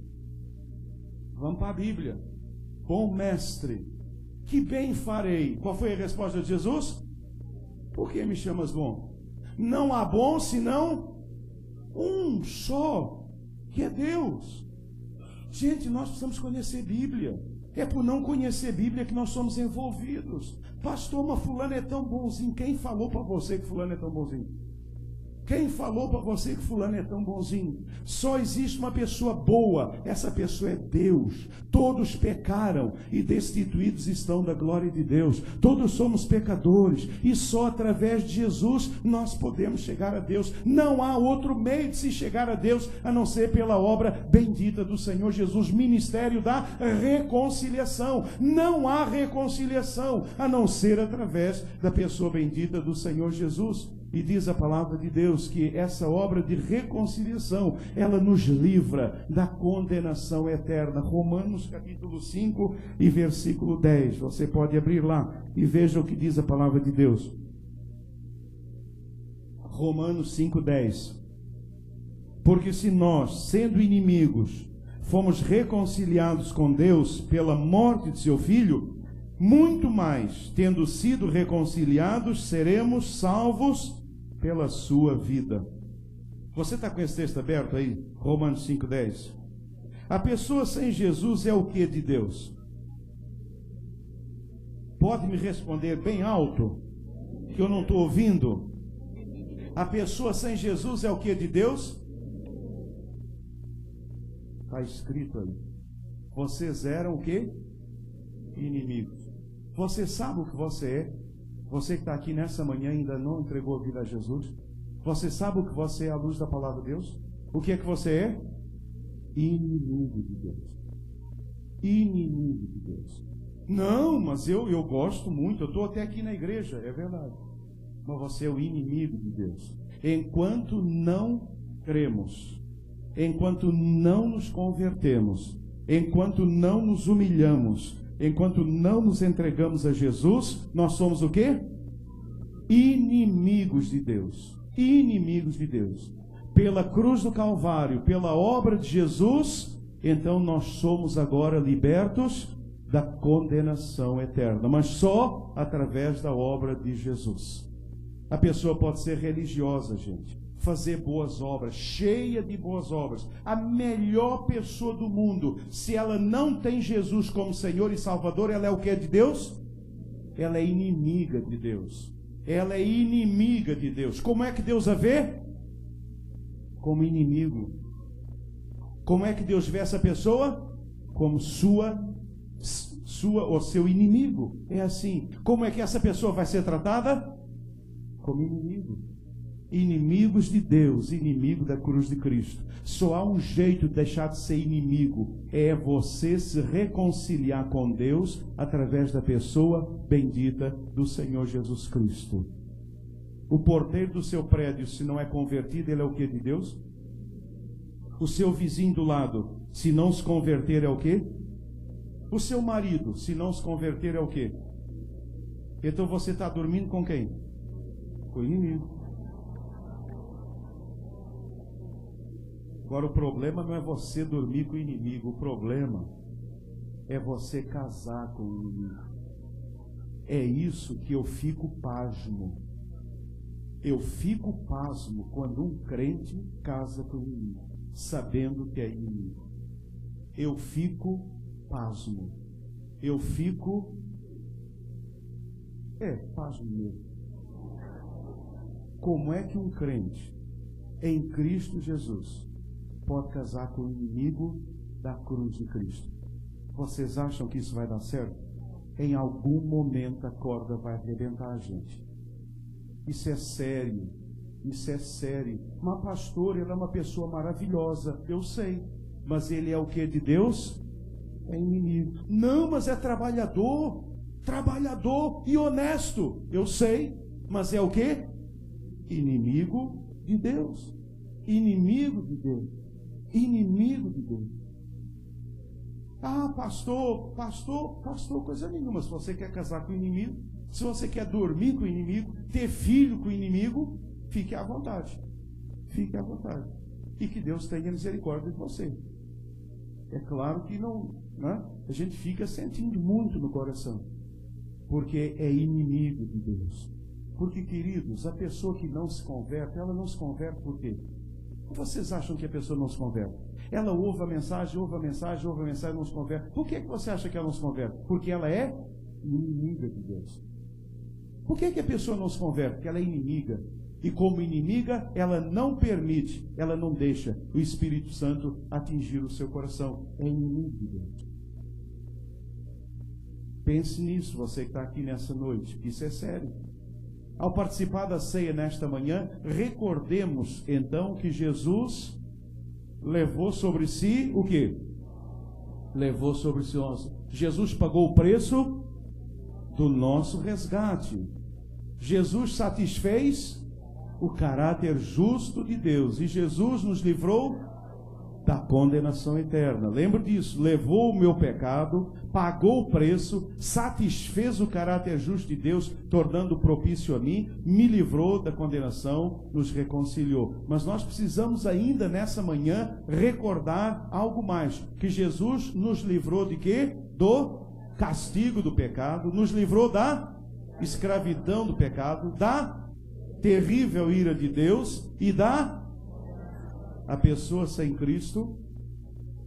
vamos para a Bíblia. Bom mestre, que bem farei. Qual foi a resposta de Jesus? Por que me chamas bom? Não há bom senão um só, que é Deus. Gente, nós precisamos conhecer Bíblia. É por não conhecer Bíblia que nós somos envolvidos. Pastor, mas fulano é tão bonzinho. Quem falou para você que fulano é tão bonzinho? Quem falou para você que fulano é tão bonzinho? Só existe uma pessoa boa, essa pessoa é Deus. Todos pecaram e destituídos estão da glória de Deus. Todos somos pecadores e só através de Jesus nós podemos chegar a Deus. Não há outro meio de se chegar a Deus a não ser pela obra bendita do Senhor Jesus, ministério da reconciliação. Não há reconciliação a não ser através da pessoa bendita do Senhor Jesus. E diz a palavra de Deus que essa obra de reconciliação, ela nos livra da condenação eterna. Romanos capítulo 5 e versículo 10. Você pode abrir lá e veja o que diz a palavra de Deus. Romanos 5, 10. Porque se nós, sendo inimigos, fomos reconciliados com Deus pela morte de seu Filho, muito mais, tendo sido reconciliados, seremos salvos pela sua vida. Você está com esse texto aberto aí? Romanos 5,10. A pessoa sem Jesus é o que de Deus? Pode me responder bem alto, que eu não estou ouvindo. A pessoa sem Jesus é o que de Deus? Está escrito aí. Vocês eram o que? Inimigos. Você sabe o que você é? Você que está aqui nessa manhã e ainda não entregou a vida a Jesus. Você sabe o que você é à luz da palavra de Deus? O que é que você é? Inimigo de Deus. Inimigo de Deus. Não, mas eu gosto muito, eu estou até aqui na igreja, é verdade. Mas você é o inimigo de Deus. Enquanto não cremos, enquanto não nos convertemos, enquanto não nos humilhamos, enquanto não nos entregamos a Jesus, nós somos o quê? Inimigos de Deus. Inimigos de Deus. Pela cruz do Calvário, pela obra de Jesus, então nós somos agora libertos da condenação eterna, mas só através da obra de Jesus. A pessoa pode ser religiosa, gente, fazer boas obras, cheia de boas obras, a melhor pessoa do mundo. Se ela não tem Jesus como Senhor e Salvador, ela é o que de Deus? Ela é inimiga de Deus. Ela é inimiga de Deus. Como é que Deus a vê? Como inimigo. Como é que Deus vê essa pessoa? Como sua ou seu inimigo. É assim. Como é que essa pessoa vai ser tratada? Como inimigo. Inimigos de Deus, inimigo da cruz de Cristo. Só há um jeito de deixar de ser inimigo, é você se reconciliar com Deus através da pessoa bendita do Senhor Jesus Cristo. O porteiro do seu prédio, se não é convertido, ele é o que de Deus? O seu vizinho do lado, se não se converter, é o que? O seu marido, se não se converter, é o que? Então você está dormindo com quem? Com o inimigo. Agora o problema não é você dormir com o inimigo, o problema é você casar com o inimigo. É isso que eu fico pasmo. Eu fico pasmo quando um crente casa com o inimigo, sabendo que é inimigo. Eu fico pasmo. Eu fico pasmo mesmo. Como é que um crente em Cristo Jesus pode casar com o inimigo da cruz de Cristo? Vocês acham que isso vai dar certo? Em algum momento a corda vai arrebentar a gente. Isso é sério. Isso é sério. Mas pastor, ele é uma pessoa maravilhosa. Eu sei. Mas ele é o que de Deus? É inimigo. Não, mas é trabalhador. Trabalhador e honesto. Eu sei. Mas é o que? Inimigo de Deus. Inimigo de Deus. Inimigo de Deus. Ah, pastor, coisa nenhuma. Se você quer casar com o inimigo, se você quer dormir com o inimigo, ter filho com o inimigo, fique à vontade. Fique à vontade. E que Deus tenha misericórdia de você. É claro que não, né? A gente fica sentindo muito no coração, porque é inimigo de Deus. Porque, queridos, a pessoa que não se converte, ela não se converte por quê? Vocês acham que a pessoa não se converte? Ela ouve a mensagem, não se converte. Por que você acha que ela não se converte? Porque ela é inimiga de Deus. Por que a pessoa não se converte? Porque ela é inimiga. E como inimiga, ela não permite, ela não deixa o Espírito Santo atingir o seu coração. É inimigo de Deus. Pense nisso, você que está aqui nessa noite. Isso é sério. Ao participar da ceia nesta manhã, recordemos então que Jesus levou sobre si o quê? Levou sobre si nosso. Jesus pagou o preço do nosso resgate. Jesus satisfez o caráter justo de Deus. E Jesus nos livrou da condenação eterna. Lembra disso? Levou o meu pecado, pagou o preço, satisfez o caráter justo de Deus, tornando propício a mim, me livrou da condenação, nos reconciliou. Mas nós precisamos ainda nessa manhã recordar algo mais, que Jesus nos livrou de quê? Do castigo do pecado, nos livrou da escravidão do pecado, da terrível ira de Deus e a pessoa sem Cristo,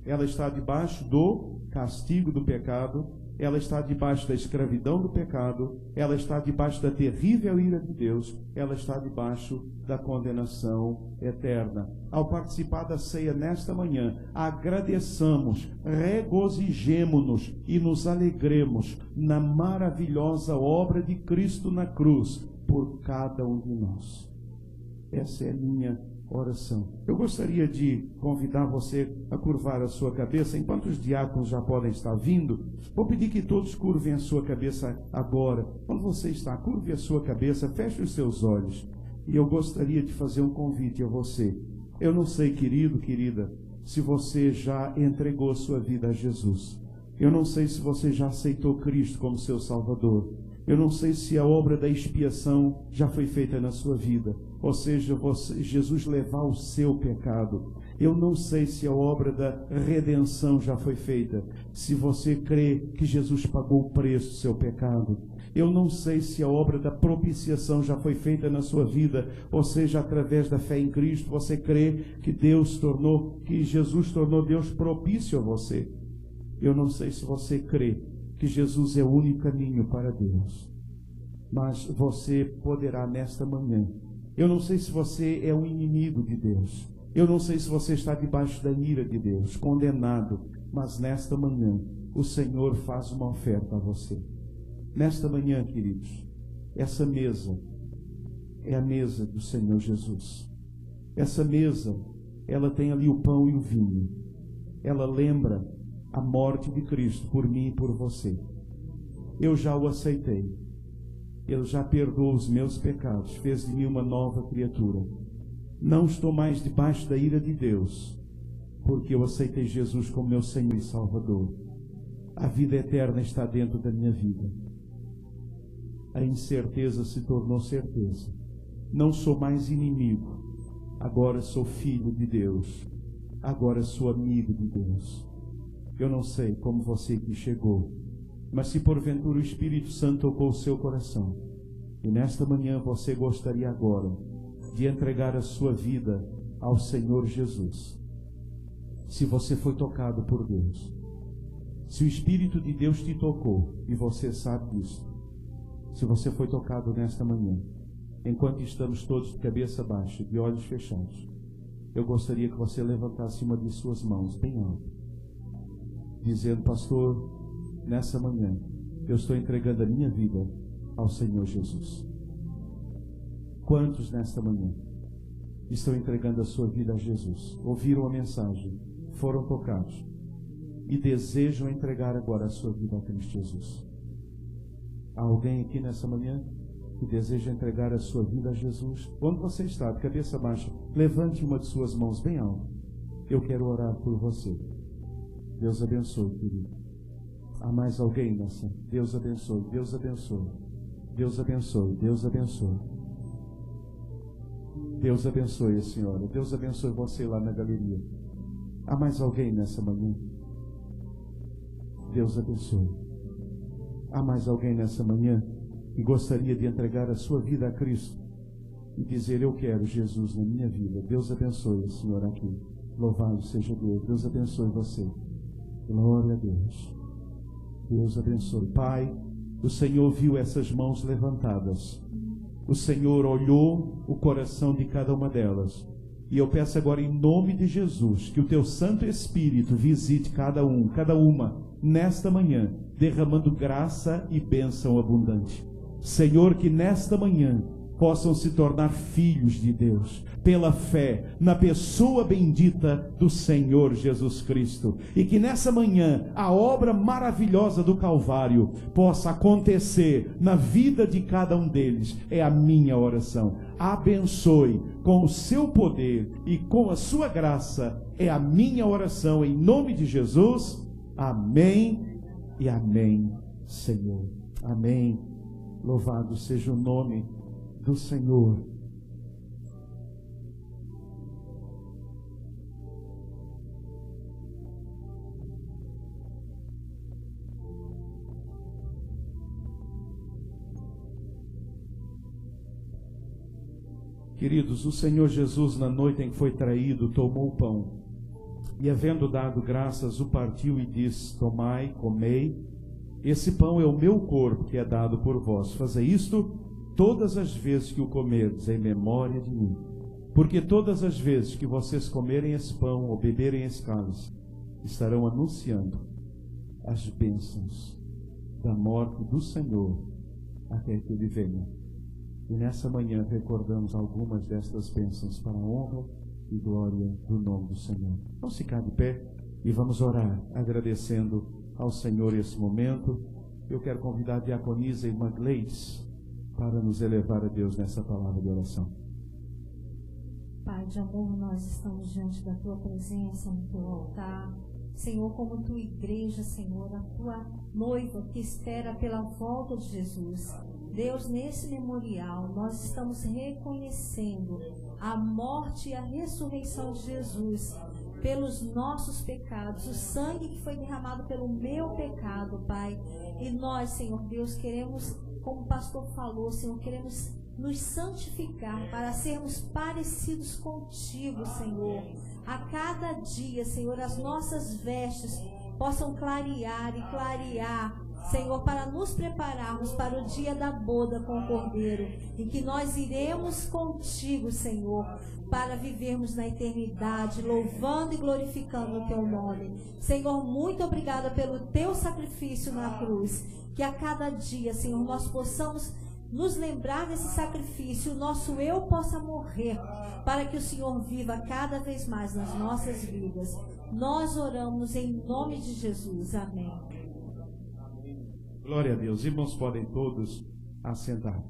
ela está debaixo do castigo do pecado, ela está debaixo da escravidão do pecado, ela está debaixo da terrível ira de Deus, ela está debaixo da condenação eterna. Ao participar da ceia nesta manhã, agradeçamos, regozijemo-nos e nos alegremos na maravilhosa obra de Cristo na cruz por cada um de nós. Essa é a minha oração. Eu gostaria de convidar você a curvar a sua cabeça. Enquanto os diáconos já podem estar vindo, vou pedir que todos curvem a sua cabeça agora. Quando você está, curve a sua cabeça, feche os seus olhos. E eu gostaria de fazer um convite a você. Eu não sei, querido, querida, se você já entregou a sua vida a Jesus. Eu não sei se você já aceitou Cristo como seu Salvador. Eu não sei se a obra da expiação já foi feita na sua vida, ou seja, Jesus levar o seu pecado. Eu não sei se a obra da redenção já foi feita, se você crê que Jesus pagou o preço do seu pecado. Eu não sei se a obra da propiciação já foi feita na sua vida, ou seja, através da fé em Cristo, você crê que Jesus tornou Deus propício a você. Eu não sei se você crê que Jesus é o único caminho para Deus, mas você poderá nesta manhã. Eu não sei se você é um inimigo de Deus, eu não sei se você está debaixo da ira de Deus, condenado, mas nesta manhã o Senhor faz uma oferta a você. Nesta manhã, queridos, essa mesa é a mesa do Senhor Jesus. Essa mesa, ela tem ali o pão e o vinho. Ela lembra a morte de Cristo por mim e por você. Eu já o aceitei. Ele já perdoou os meus pecados, fez de mim uma nova criatura. Não estou mais debaixo da ira de Deus, porque eu aceitei Jesus como meu Senhor e Salvador. A vida eterna está dentro da minha vida. A incerteza se tornou certeza. Não sou mais inimigo. Agora sou filho de Deus. Agora sou amigo de Deus. Eu não sei como você que chegou, mas se porventura o Espírito Santo tocou o seu coração, e nesta manhã você gostaria agora de entregar a sua vida ao Senhor Jesus. Se você foi tocado por Deus, se o Espírito de Deus te tocou, e você sabe disso, se você foi tocado nesta manhã, enquanto estamos todos de cabeça baixa, de olhos fechados, eu gostaria que você levantasse uma de suas mãos bem alto, dizendo: pastor, nessa manhã eu estou entregando a minha vida ao Senhor Jesus. Quantos nesta manhã estão entregando a sua vida a Jesus? Ouviram a mensagem, foram tocados e desejam entregar agora a sua vida a Cristo Jesus? Há alguém aqui nessa manhã que deseja entregar a sua vida a Jesus? Onde você está, de cabeça baixa, levante uma de suas mãos bem alto. Eu quero orar por você. Deus abençoe, querido. Há mais alguém nessa? Deus abençoe, Deus abençoe. Deus abençoe, Deus abençoe. Deus abençoe a senhora. Deus abençoe você lá na galeria. Há mais alguém nessa manhã? Deus abençoe. Há mais alguém nessa manhã que gostaria de entregar a sua vida a Cristo e dizer: eu quero Jesus na minha vida? Deus abençoe a senhora aqui. Louvado seja Deus. Deus abençoe você. Glória a Deus. Deus abençoe. Pai, o Senhor viu essas mãos levantadas. O Senhor olhou o coração de cada uma delas. E eu peço agora, em nome de Jesus, que o Teu Santo Espírito visite cada um, cada uma, nesta manhã, derramando graça e bênção abundante. Senhor, que nesta manhã possam se tornar filhos de Deus, pela fé na pessoa bendita do Senhor Jesus Cristo. E que nessa manhã a obra maravilhosa do Calvário possa acontecer na vida de cada um deles. É a minha oração. Abençoe com o seu poder e com a sua graça. É a minha oração em nome de Jesus. Amém e amém, Senhor. Amém. Louvado seja o nome do Senhor. Queridos, o Senhor Jesus, na noite em que foi traído, tomou o pão e, havendo dado graças, o partiu e disse: tomai, comei, esse pão é o meu corpo que é dado por vós. Fazei isto todas as vezes que o comerdes, em memória de mim. Porque todas as vezes que vocês comerem esse pão ou beberem esse cálice, estarão anunciando as bênçãos da morte do Senhor até que Ele venha. E nessa manhã recordamos algumas destas bênçãos para a honra e glória do nome do Senhor. Vamos ficar de pé e vamos orar, agradecendo ao Senhor esse momento. Eu quero convidar a diaconisa Irmã Gleides para nos elevar a Deus nessa palavra de oração. Pai de amor, nós estamos diante da Tua presença, no Teu altar. Senhor, como Tua igreja, Senhor, a Tua noiva que espera pela volta de Jesus. Deus, nesse memorial, nós estamos reconhecendo a morte e a ressurreição de Jesus pelos nossos pecados, o sangue que foi derramado pelo meu pecado, Pai. E nós, Senhor Deus, queremos, como o pastor falou, Senhor, queremos nos santificar para sermos parecidos contigo, Senhor. A cada dia, Senhor, as nossas vestes possam clarear e clarear, Senhor, para nos prepararmos para o dia da boda com o Cordeiro, e que nós iremos contigo, Senhor, para vivermos na eternidade, louvando e glorificando o Teu nome. Senhor, muito obrigada pelo Teu sacrifício na cruz, que a cada dia, Senhor, nós possamos nos lembrar desse sacrifício, o nosso eu possa morrer, para que o Senhor viva cada vez mais nas nossas vidas. Nós oramos em nome de Jesus. Amém. Glória a Deus. Irmãos, podem todos assentar.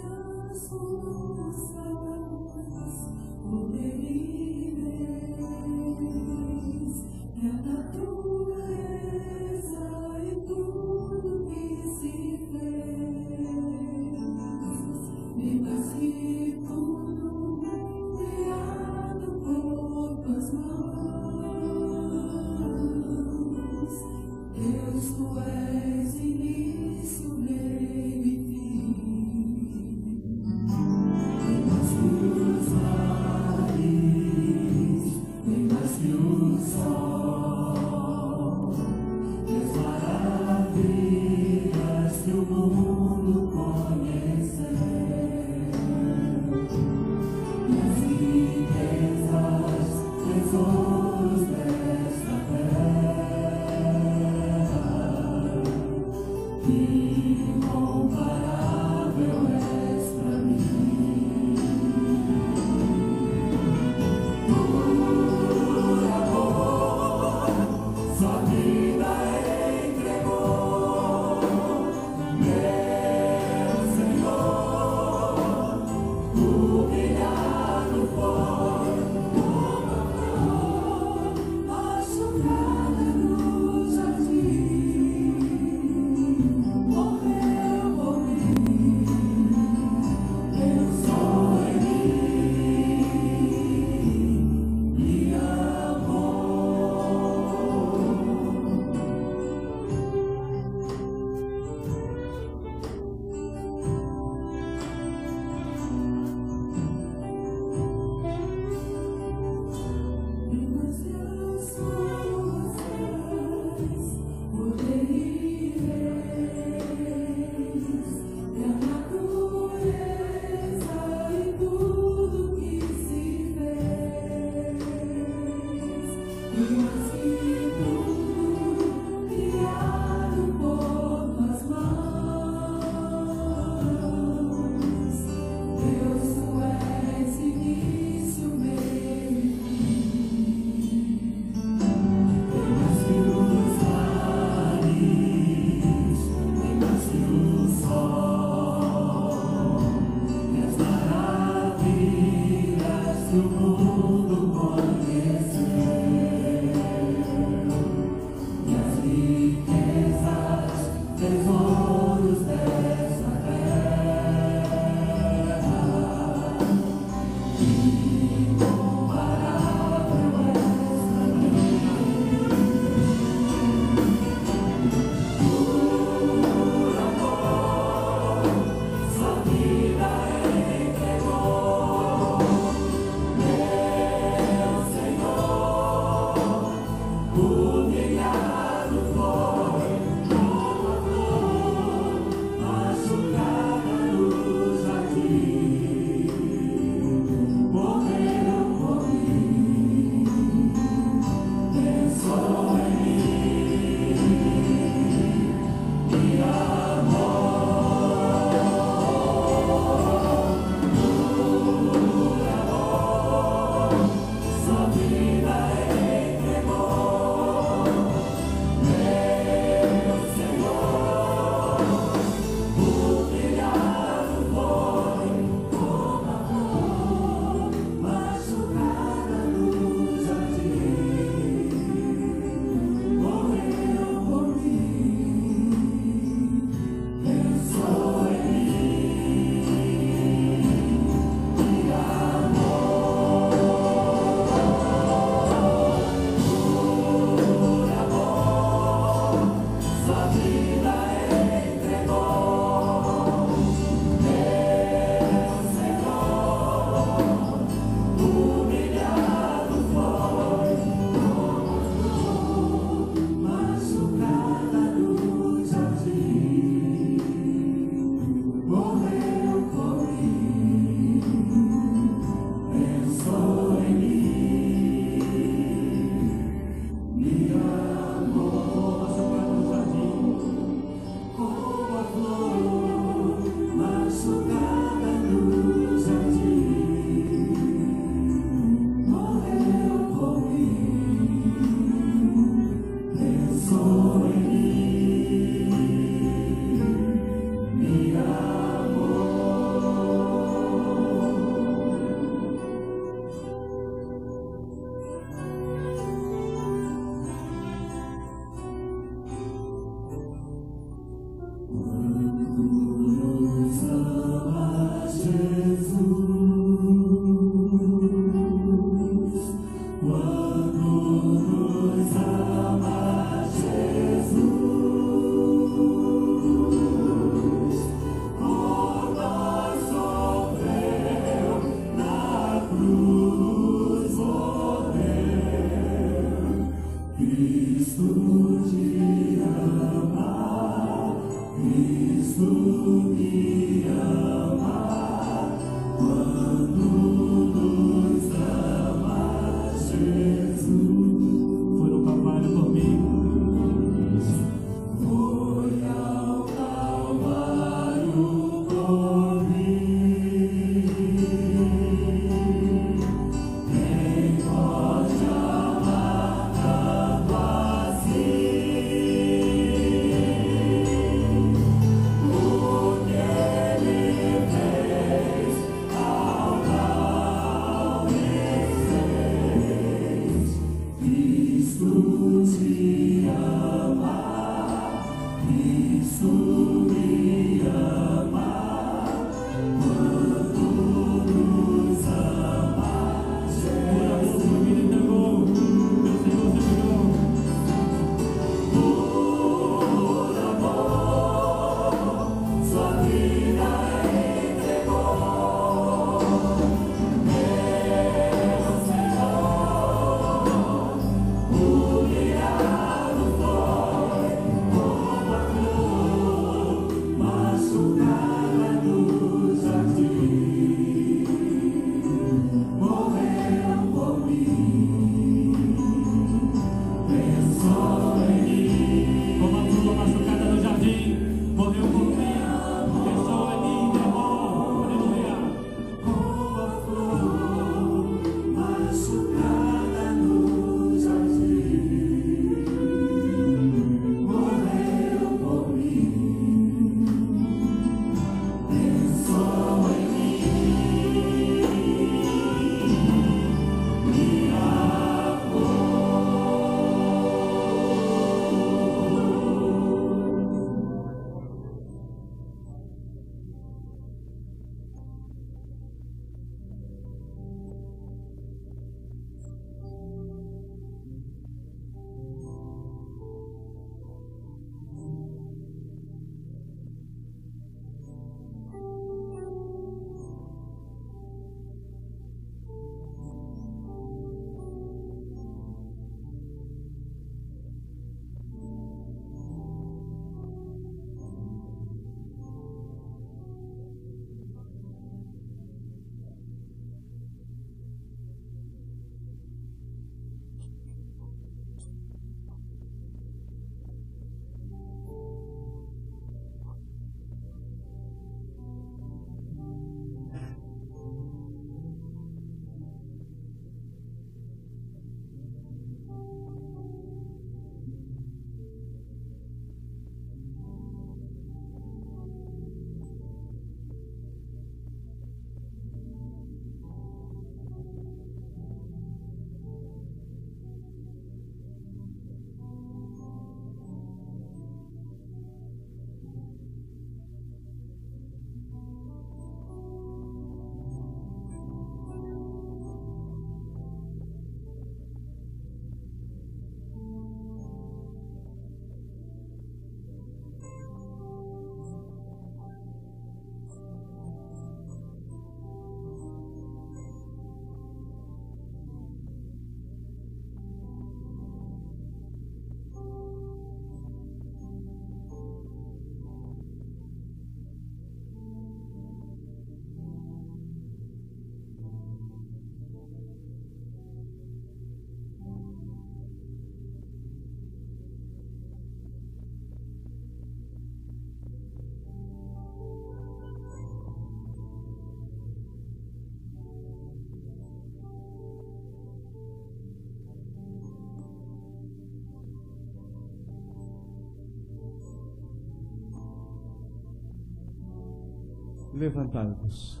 Levantai-vos.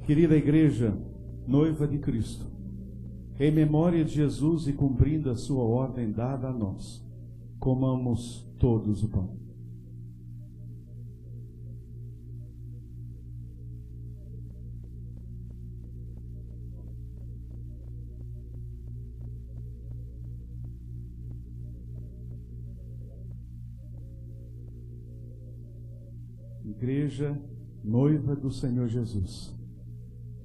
Querida igreja, noiva de Cristo, em memória de Jesus e cumprindo a sua ordem dada a nós, comamos todos o pão. Igreja, noiva do Senhor Jesus,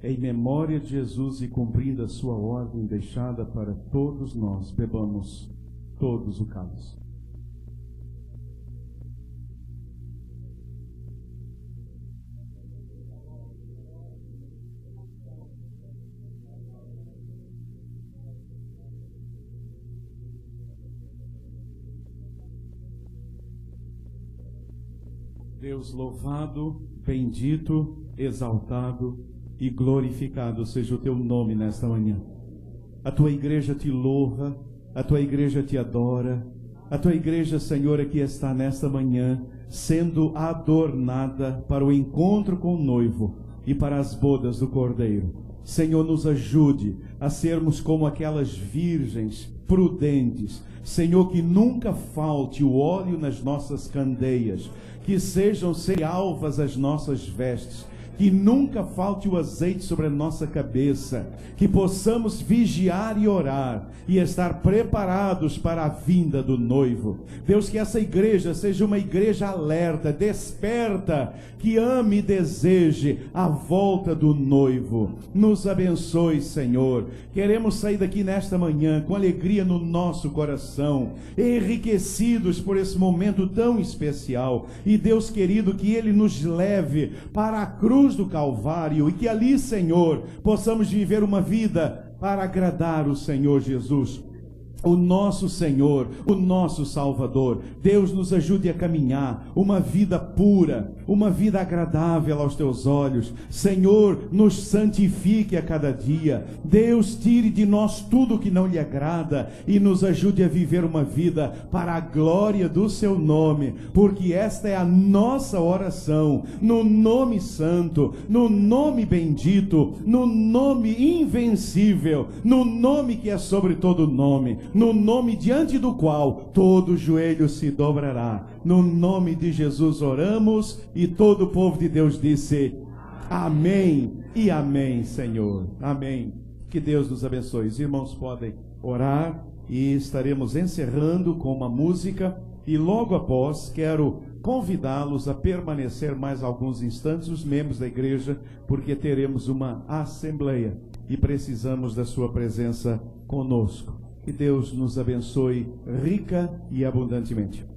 em memória de Jesus e cumprindo a sua ordem deixada para todos nós, bebamos todos o cálice. Deus louvado, bendito, exaltado e glorificado seja o teu nome nesta manhã. A tua igreja te louva, a tua igreja te adora, a tua igreja, Senhor, aqui está nesta manhã, sendo adornada para o encontro com o noivo e para as bodas do Cordeiro. Senhor, nos ajude a sermos como aquelas virgens prudentes. Senhor, que nunca falte o óleo nas nossas candeias, que sejam alvas as nossas vestes, que nunca falte o azeite sobre a nossa cabeça, que possamos vigiar e orar e estar preparados para a vinda do noivo. Deus, que essa igreja seja uma igreja alerta, desperta, que ame e deseje a volta do noivo. Nos abençoe, Senhor. Queremos sair daqui nesta manhã com alegria no nosso coração, enriquecidos por esse momento tão especial. E Deus querido, que Ele nos leve para a cruz do Calvário e que ali, Senhor, possamos viver uma vida para agradar o Senhor Jesus, o nosso Senhor, o nosso Salvador. Deus, nos ajude a caminhar uma vida pura, uma vida agradável aos teus olhos. Senhor, nos santifique a cada dia. Deus, tire de nós tudo que não lhe agrada e nos ajude a viver uma vida para a glória do seu nome, porque esta é a nossa oração, no nome santo, no nome bendito, no nome invencível, no nome que é sobre todo nome, no nome diante do qual todo joelho se dobrará. No nome de Jesus oramos, e todo o povo de Deus disse amém e amém, Senhor. Amém. Que Deus nos abençoe. Os irmãos podem orar e estaremos encerrando com uma música, e logo após quero convidá-los a permanecer mais alguns instantes, os membros da igreja, porque teremos uma assembleia e precisamos da sua presença conosco. Que Deus nos abençoe rica e abundantemente.